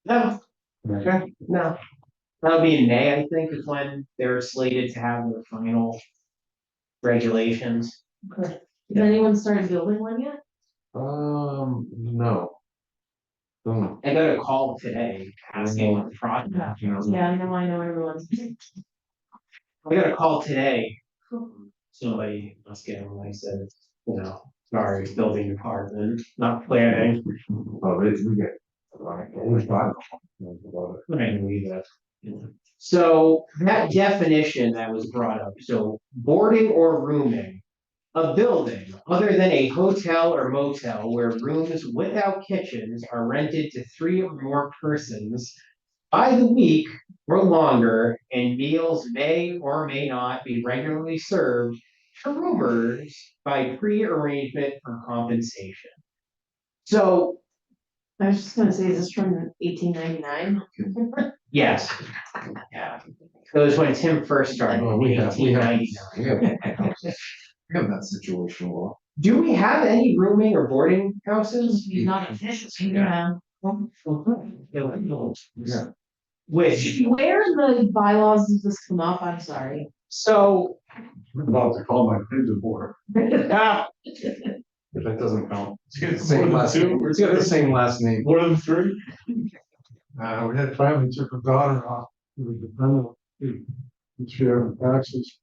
no, no. That'll be in May, I think, is when they're slated to have their final regulations.
Has anyone started building one yet?
No.
I got a call today asking what the project.
Yeah, I know everyone's.
I got a call today. Somebody must get them, I said, sorry, building department, not planning.
Oh, we get.
So that definition that was brought up, so boarding or rooming. A building other than a hotel or motel where rooms without kitchens are rented to 3 or more persons by the week or longer, and meals may or may not be regularly served to roomers by pre-arrangement for compensation. So,
I was just gonna say, is this from 1899?
yes, yeah, it was when Tim first started
Oh,
in
we have-
1899.
We have that situation law.
Do we have any rooming or boarding houses?
Not officially, yeah.
Yeah.
Which,
Where in the bylaws does this come up? I'm sorry.
so,
I'm about to call my kids a board.
ah,
But that doesn't count.
It's
Same
more than
last
two.
name. It's got the same last name.
More than three? We had finally took a daughter off, who was dependent, and she had taxes.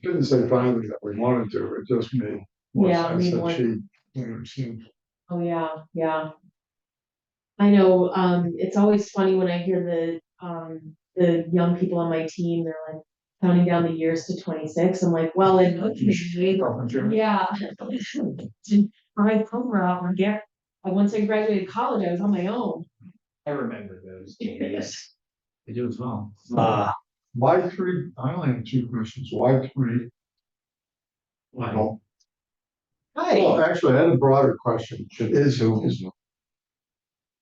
Didn't say finally that we wanted to, it just made more
Yeah,
sense
made
that
more-
she.
Oh, yeah, yeah. I know, it's always funny when I hear the young people on my team, they're like counting down the years to 26. I'm like, well, in yeah. I come around and get, once I graduated college, I was on my own.
I remember those days.
I do as well.
Why three? I only have two questions. Why three? Well,
Hi,
actually, I had a broader question. Is,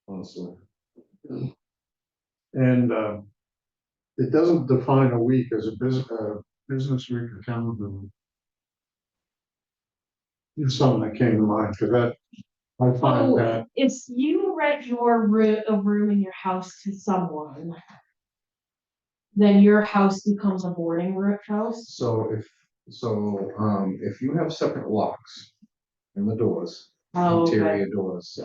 Honestly.
and, it doesn't define a week as a business week or calendar week. It's something that came to mind, because that, I find
So
that,
if you rent your room, a room in your house to someone, then your house becomes a boarding house?
So if you have separate locks in the doors,
Oh, okay.
interior doors,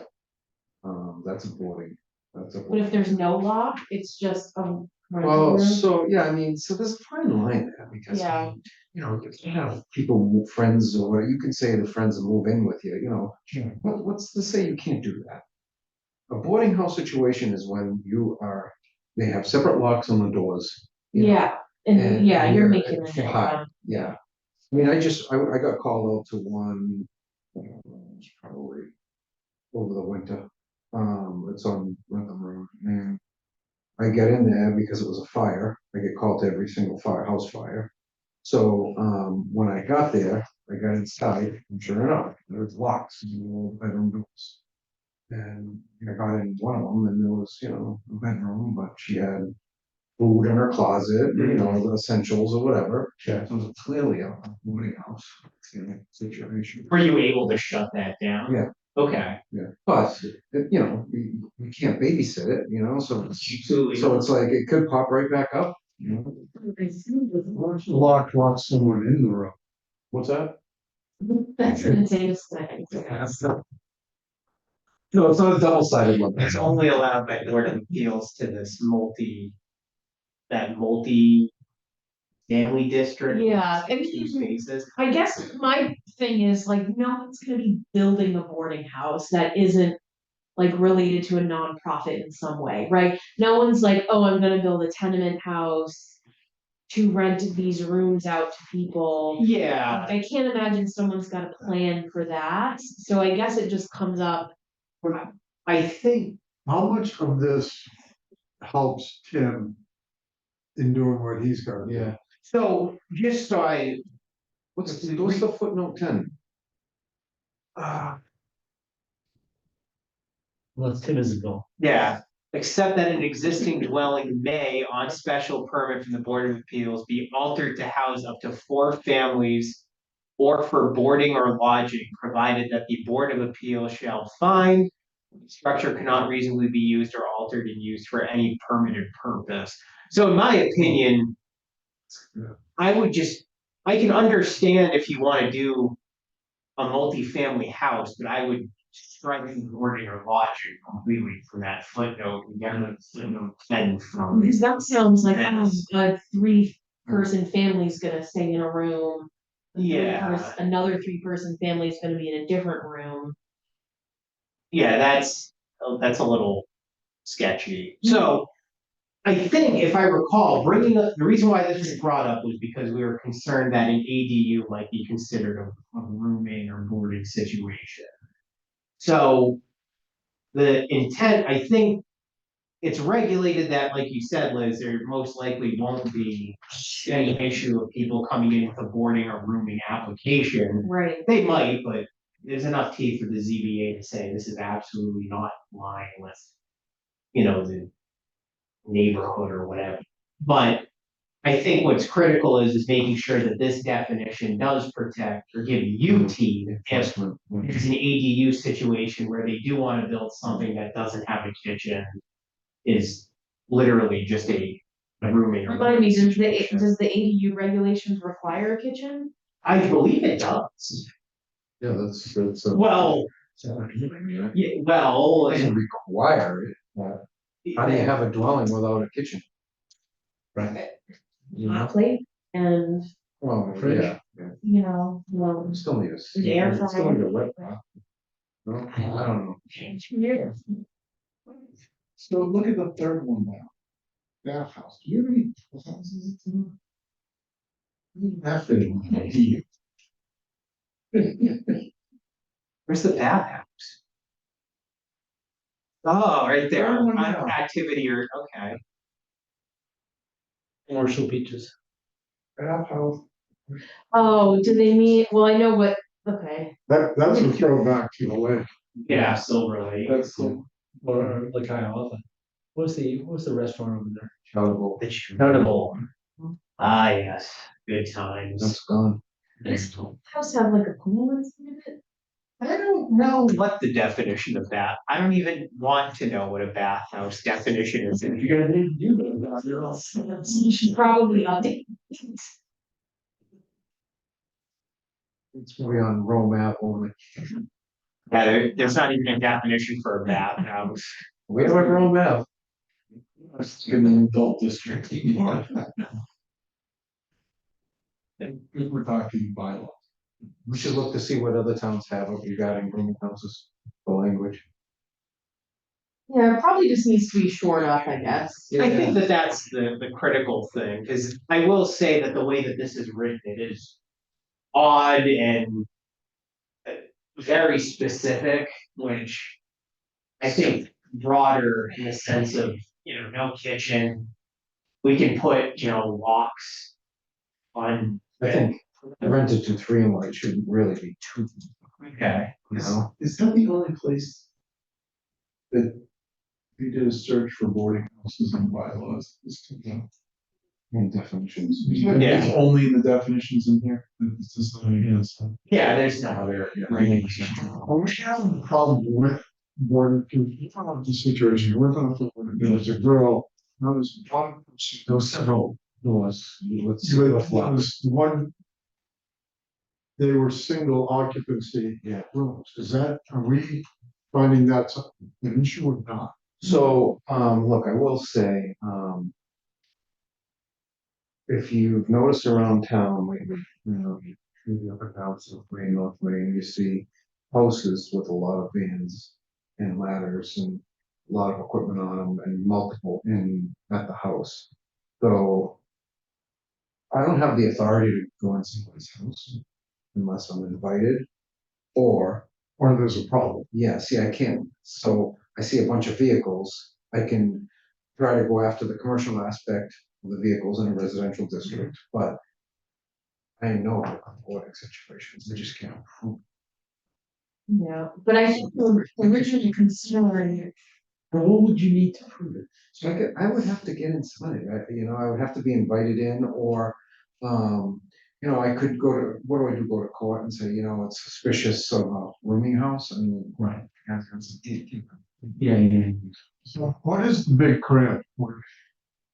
that's a boarding,
But if there's no lock, it's just a rental
Well,
room?
so, yeah, I mean, so there's a fine line there, because,
Yeah.
you know, if you have people, friends, or whatever, you can say the friends will move in with you, you know. What's to say you can't do that? A boarding house situation is when they have separate locks on the doors. you know,
Yeah, and yeah, you're making
it's
it.
hot, yeah. I mean, I got called out to one, it's probably over the winter. It's on Rentham Road, and I get in there because it was a fire. I get called to every single house fire. So, when I got there, I got inside, and sure enough, there was locks in the old bedroom doors. And I got in one of them, and there was, a bedroom, but she had food in her closet, the essentials or whatever.
Yeah.
So it was clearly a boarding house, situation.
were you able to shut that down?
Yeah.
Okay.
Yeah, but, you can't babysit it, so
Absolutely.
so it's like, it could pop right back up,
lock someone in the room.
What's that?
That's an insane thing.
No, it's not a double-sided one.
It's only allowed by Board of Appeals to this multi family district.
Yeah, and
Two spaces.
I guess my thing is like, no one's gonna be building a boarding house that isn't like related to a nonprofit in some way, right? No one's like, oh, I'm gonna build a tenement house to rent these rooms out to people.
Yeah,
I can't imagine someone's got a plan for that, so I guess it just comes up.
I think,
How much of this helps Tim in doing what he's got to do?
Yeah,
so just so
what's the footnote 10?
Well, it's Tim Isabel.
yeah, except that an existing dwelling may, on special permit from the Board of Appeals, be altered to house up to 4 families or for boarding or lodging, provided that the Board of Appeals shall find the structure cannot reasonably be used or altered and used for any permitted purpose. So in my opinion, I can understand if you want to do a multifamily house, but I would strike boarding or lodging completely from that footnote and get rid of footnote 10 from.
Because that sounds like,
Yes.
a 3-person family's gonna stay in a room.
Yeah.
Another 3-person family is gonna be in a different room.
Yeah, that's a little sketchy. So I think if I recall, bringing up, the reason why this was brought up was because we were concerned that an ADU might be considered a rooming or boarding situation. So the intent, I think it's regulated that, like you said, Liz, there most likely won't be any issue of people coming in with a boarding or rooming application.
Right.
They might, but there's enough teeth for the ZBA to say this is absolutely not in line with, the neighborhood or whatever. But I think what's critical is making sure that this definition does protect or give you teeth if there's an ADU situation where they do want to build something that doesn't have a kitchen, is literally just a rooming. or
Remind me,
situation.
does the ADU regulations require a kitchen?
I believe it does.
Yeah, that's.
Well, yeah, well,
Doesn't require it, but how do you have a dwelling without a kitchen?
Right.
You know,
Plate and,
well,
Fridge.
yeah,
well,
still need a.
There's air
still
fryer.
need a wet rock. No, I don't know.
So look at the third one now. Bathhouse. Do you have any houses? Have to.
where's the bathhouse? Oh, right there,
Third one down.
activity or, okay.
Commercial beaches.
Bathhouse.
oh, do they mean, well, I know what, okay.
That's a throwback to the lake.
Yeah, Silver Lake.
That's the.
Or like Hiawatha. What's the restaurant over there?
Charitable,
The charitable. Ah, yes, good times.
that's gone.
Does house have like a pool inside of it?
I don't know what the definition of that, I don't even want to know what a bathhouse definition is.
You're gonna need to do that. You're all-
You should probably update.
It's gonna be on Rome Ave only.
Yeah, there's not even a definition for a bathhouse.
We have a Rome Ave.
That's in the adult district. And we're talking bylaws.
We should look to see what other towns have regarding rooming houses, the language.
Yeah, it probably just needs to be shored up, I guess.
I think that that's the critical thing, because I will say that the way that this is written, it is odd and very specific, which I think broader in the sense of, no kitchen. We can put, locks on.
I think rented to 3 and 1, it shouldn't really be 2,
Okay.
you know?
Is that the only place that we did a search for boarding houses and bylaws?
In definitions.
Yeah.
It's only in the definitions in here. It's just not again, so.
Yeah, there's no
Other, yeah.
Well, we have a problem with boarding, the situation, we're gonna, there was a girl, there was one.
There was several laws. Let's see
There
what's left.
was one. They were single occupancy.
Yeah.
Rooms, are we finding that an issue or not?
So, look, I will say, if you've noticed around town lately, the upper house of Green North Main, you see houses with a lot of vans and ladders and a lot of equipment on them and multiple at the house. So I don't have the authority to go in someone's house unless I'm invited, or
Or there's a problem?
yeah, see, I can't, so I see a bunch of vehicles, I can try to go after the commercial aspect of the vehicles in a residential district, but I know avoiding situations, I just can't prove.
Yeah, but I think the original concern,
Well, what would you need to prove it?
So I would have to get inside, I would have to be invited in, or, I could go to, what do I do, go to court and say, it's suspicious of a rooming house, I mean.
Right.
that's-
Yeah.
So what is the big crib?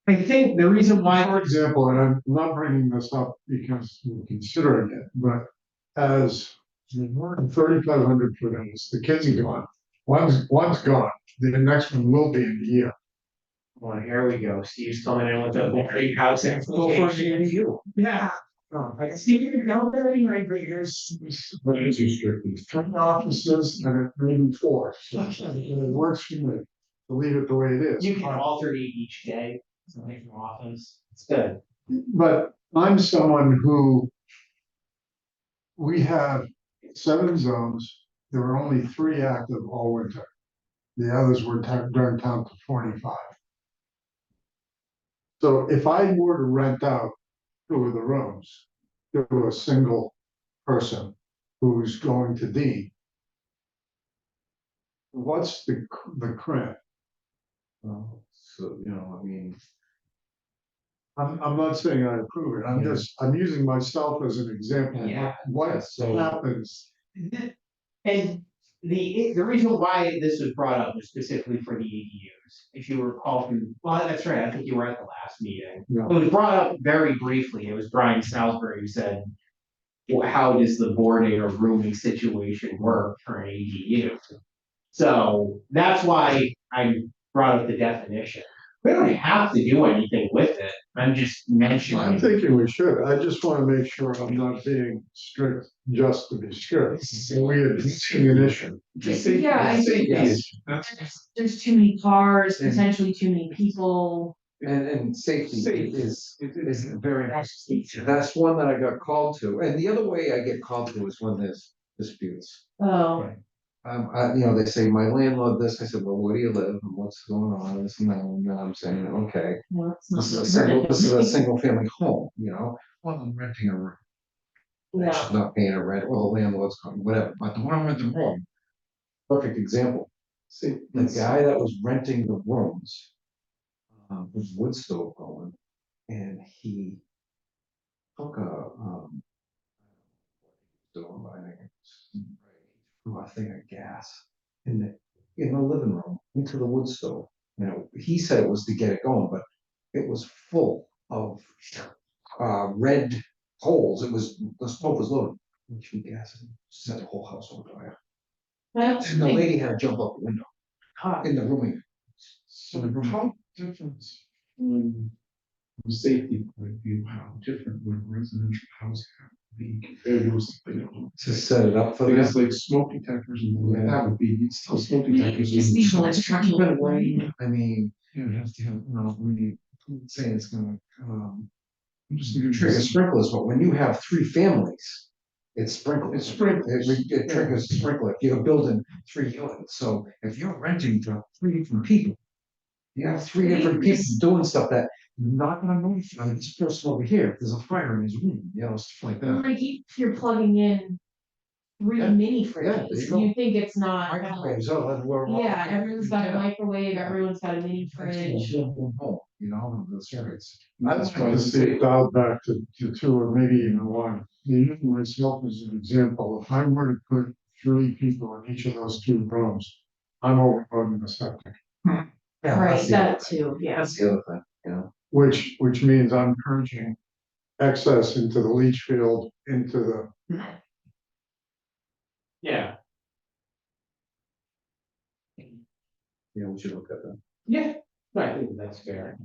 I think the reason why.
For example, and I'm not bringing this up because we're considering it, but as 3,500 foot house, the kids are gone. One's gone, the next one will be in a year.
Well, here we go, Steve's coming in with a boarding house.
Go for the ADU.
Yeah.
I see you down there anyway, but here's. Very restricted, 3 offices and it may be 4. So it works for me to leave it the way it is.
You can alternate each day, something from office, it's good.
But I'm someone who. We have 7 zones, there were only 3 active all winter. The others were during down to 45. So if I were to rent out 2 of the rooms to a single person who's going to Dean. What's the crimp?
So, I mean,
I'm not saying I approve it, I'm using myself as an example of
Yeah.
what
So-
happens.
And the reason why this was brought up was specifically for the ADUs. If you recall from, well, that's right, I think you were at the last meeting.
Yeah.
It was brought up very briefly. It was Brian Salisbury who said, well, how does the boarding or rooming situation work for an ADU? So that's why I brought up the definition. We don't have to do anything with it. I'm just
I'm
mentioning.
thinking we should, I just wanna make sure I'm not being strict just to be strict. We are seeing an issue.
Yeah, I think there's too many cars, potentially too many people.
And safety is very, that's one that I got called to, and the other way I get called to is when there's disputes.
Oh,
They say my landlord this, I said, well, where do you live and what's going on, this and that, and I'm saying, okay,
well, it's not.
this is a single family home, well, I'm renting a room. I
Yeah,
should not paying a rent, well, the landlord's coming, whatever, but the one I'm renting the room, perfect example. See, the guy that was renting the rooms, was wood stove going, and he took a thing of gas in the living room into the wood stove. He said it was to get it going, but it was full of red holes. The stove was loaded with gas and set the whole house on fire.
that's
And the lady had to jump out the window
hot.
in the rooming.
So how different, from a safety point of view, how different would residential house have to be compared to something?
To set it up for
Because
this.
like smoke detectors and all that would be, you'd still smoke detectors.
Just these
and-
electrical, right?
I mean, you have to have, say it's gonna, trigger sprinklers, but when you have 3 families, it's sprinkled.
It's sprinkled.
It triggers sprinkler. You're building 3 units, so if you're renting to 3 different people, you have 3 different people doing stuff that you're not gonna notify this person over here if there's a fire in his room, stuff like that.
Like you're plugging in 3
Yeah,
mini
there you
fridges,
go.
you think it's not.
Microwaves, oh, that's where.
Yeah, everyone's got a microwave,
Yeah.
everyone's got a mini fridge.
The circuits.
That's why I say dial back to 2 or maybe even 1. Using myself as an example, if I were to put 3 people in each of those 2 rooms, I'm overloading the septic.
Yeah,
Right,
that's the other
that
thing.
too, yeah.
That's the other thing,
Which means I'm purging excess into the leach field, into the,
Yeah,
we should look at that.
yeah, I think that's fair.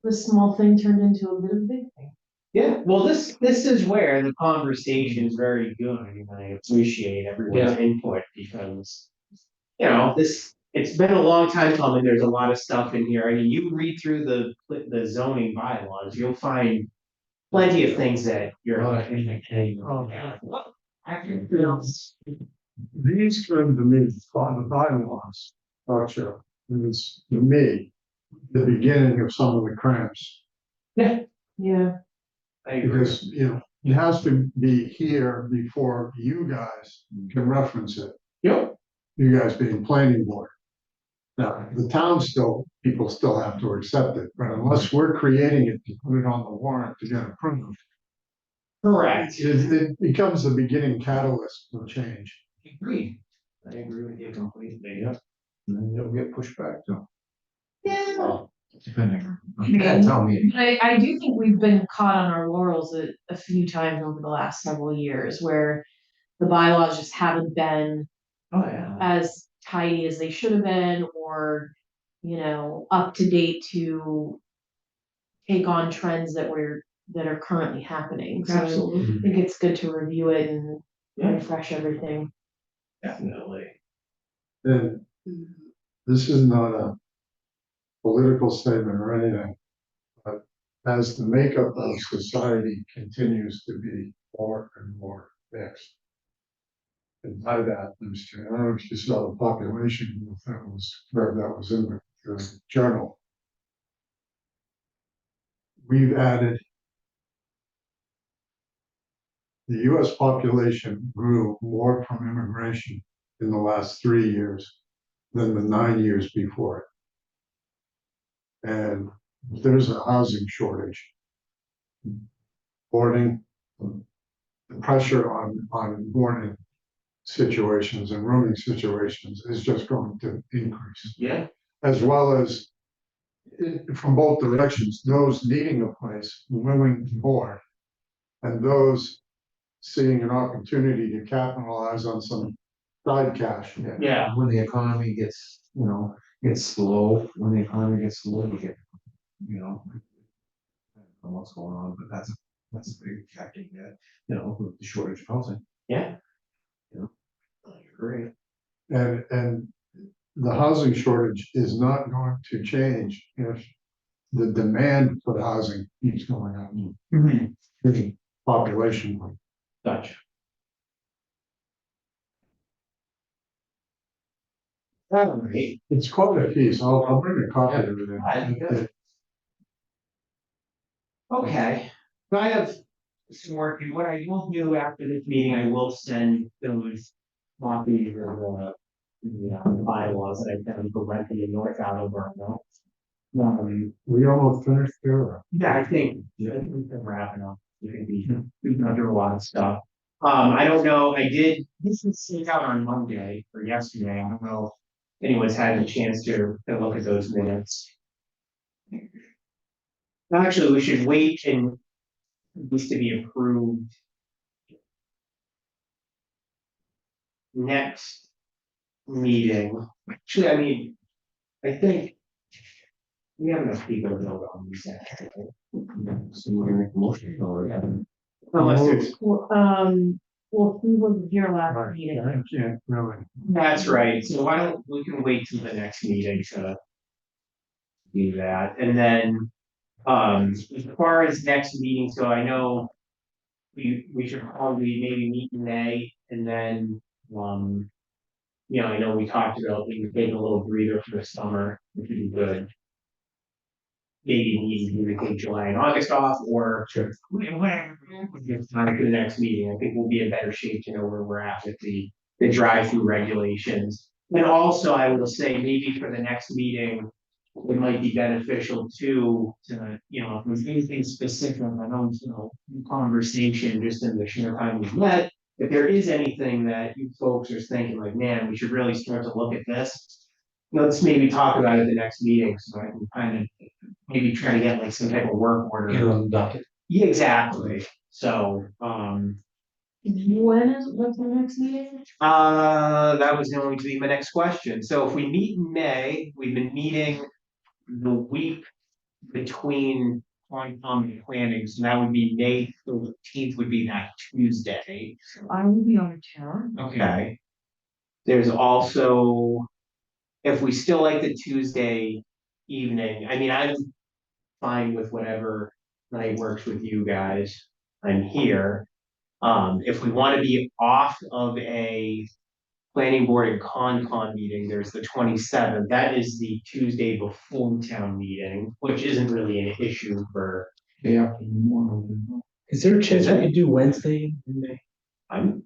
The small thing turned into a bit of a big thing.
Yeah, well, this is where the conversation is very good, and I appreciate everyone's input because. It's been a long time coming, there's a lot of stuff in here, I mean, you read through the zoning bylaws, you'll find. Plenty of things that you're like, hey,
these terms to me, on the bylaws structure, is to me, the beginning of some of the cramps.
Yeah,
I agree.
Because, it has to be here before you guys can reference it.
Yep.
You guys being planning board. Now, the town people still have to accept it, but unless we're creating it to put it on the warrant to get approved,
Correct.
it becomes the beginning catalyst for change.
Agreed. I agree with you completely.
Yep. And then you'll get pushback too.
yeah.
Depending.
Yeah.
Tell me.
I do think we've been caught on our laurels a few times over the last several years where the bylaws just haven't been
Oh, yeah.
as tidy as they should have been, or, up to date to take on trends that are currently happening. So
Absolutely.
I think it's good to review it and
Yeah.
refresh everything.
Definitely.
And this is not a political statement or anything, but as the makeup of society continues to be more and more mixed. And by that, I don't know if you saw the population, if that was in the journal. We've added. The US population grew more from immigration in the last 3 years than the 9 years before it. And if there's a housing shortage, boarding, the pressure on boarding situations and rooming situations is just going to increase.
Yeah.
As well as from both directions, those needing a place, willing to board, and those seeing an opportunity to capitalize on some side cash.
Yeah.
When the economy gets, gets slow, when the economy gets slow, we get, you know. I don't know what's going on, but that's a big factor that, with the shortage of housing.
Yeah.
Yeah.
Great.
And the housing shortage is not going to change if the demand for housing keeps going up. The population.
Gotcha. All right.
It's quite a piece. I'll bring a copy of it
Yeah,
in.
good. Okay, so I have some work, and what I will do after this meeting, I will send those copies of the bylaws that I've done for renting in North Attleboro.
We almost finished there.
Yeah, I think we're wrapping up. We've gone through a lot of stuff. I don't know, this was sent out on Monday or yesterday, I don't know if anyone's had a chance to look at those minutes. Actually, we should wait and needs to be approved next meeting. Actually, I mean, I think we have enough people to vote on these actually.
So we're gonna make a motion or.
Unless there's,
Well, who was here last
Right,
meeting?
I can't really.
that's right, so why don't, we can wait till the next meeting to do that, and then, as far as next meetings go, I know we should probably maybe meet in May, and then, I know we talked about maybe taking a little breather for the summer, which would be good. Maybe we take July and August off, or whatever. It's time for the next meeting. I think we'll be in better shape to know where we're at with the drive-through regulations. And also, I will say, maybe for the next meeting, it might be beneficial to, if there's anything specific, I know, conversation just in the short time we've met. If there is anything that you folks are thinking like, man, we should really start to look at this. Let's maybe talk about it at the next meeting, so I can kind of maybe try to get like some type of work order.
Docket.
Yeah, exactly. So,
What's the next meeting?
that was going to be my next question. So if we meet in May, we've been meeting the week between Concom and planning, so that would be May 13th would be that Tuesday.
I will be on a town.
Okay. There's also, if we still like the Tuesday evening, I mean, I'm fine with whatever night works with you guys. I'm here. If we want to be off of a planning board and Concom meeting, there's the 27th. That is the Tuesday before town meeting, which isn't really an issue for.
Yeah.
Is there a chance we could do Wednesday in May?
I'm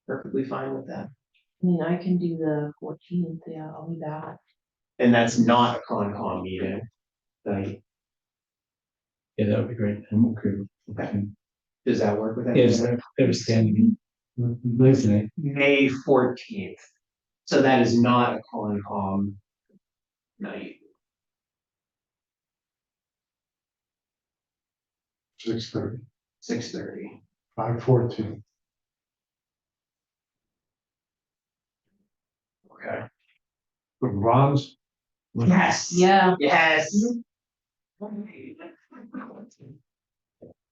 perfectly fine with that.
I mean, I can do the 14th, yeah, I'll be back.
And that's not a Concom meeting. Like,
Yeah, that would be great.
I'm okay with
okay. Does that work with that?
Yeah, just understanding. Listening.
May 14th. So that is not a Concom night.
6:30,
6:30.
5:14.
Okay.
The bronze,
Yes.
Yeah.
Yes.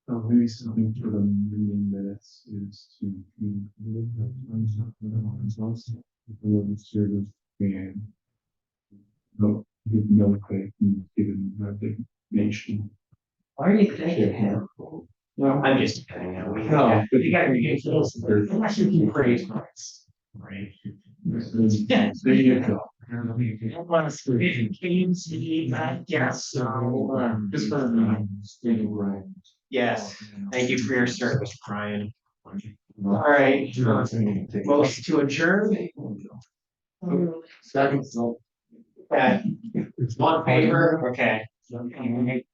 So maybe something for the meeting minutes is to service and no credit given resignation.
Why are you thinking him?
Well,
I'm just kidding. No,
No.
you got ridiculous. Unless you can praise points. Right.
there you go.
Yes.
Just for getting right.
Yes. Thank you for your service, Brian. All right. Motion to adjourn.
Second.
Okay. All in favor? Okay. Okay.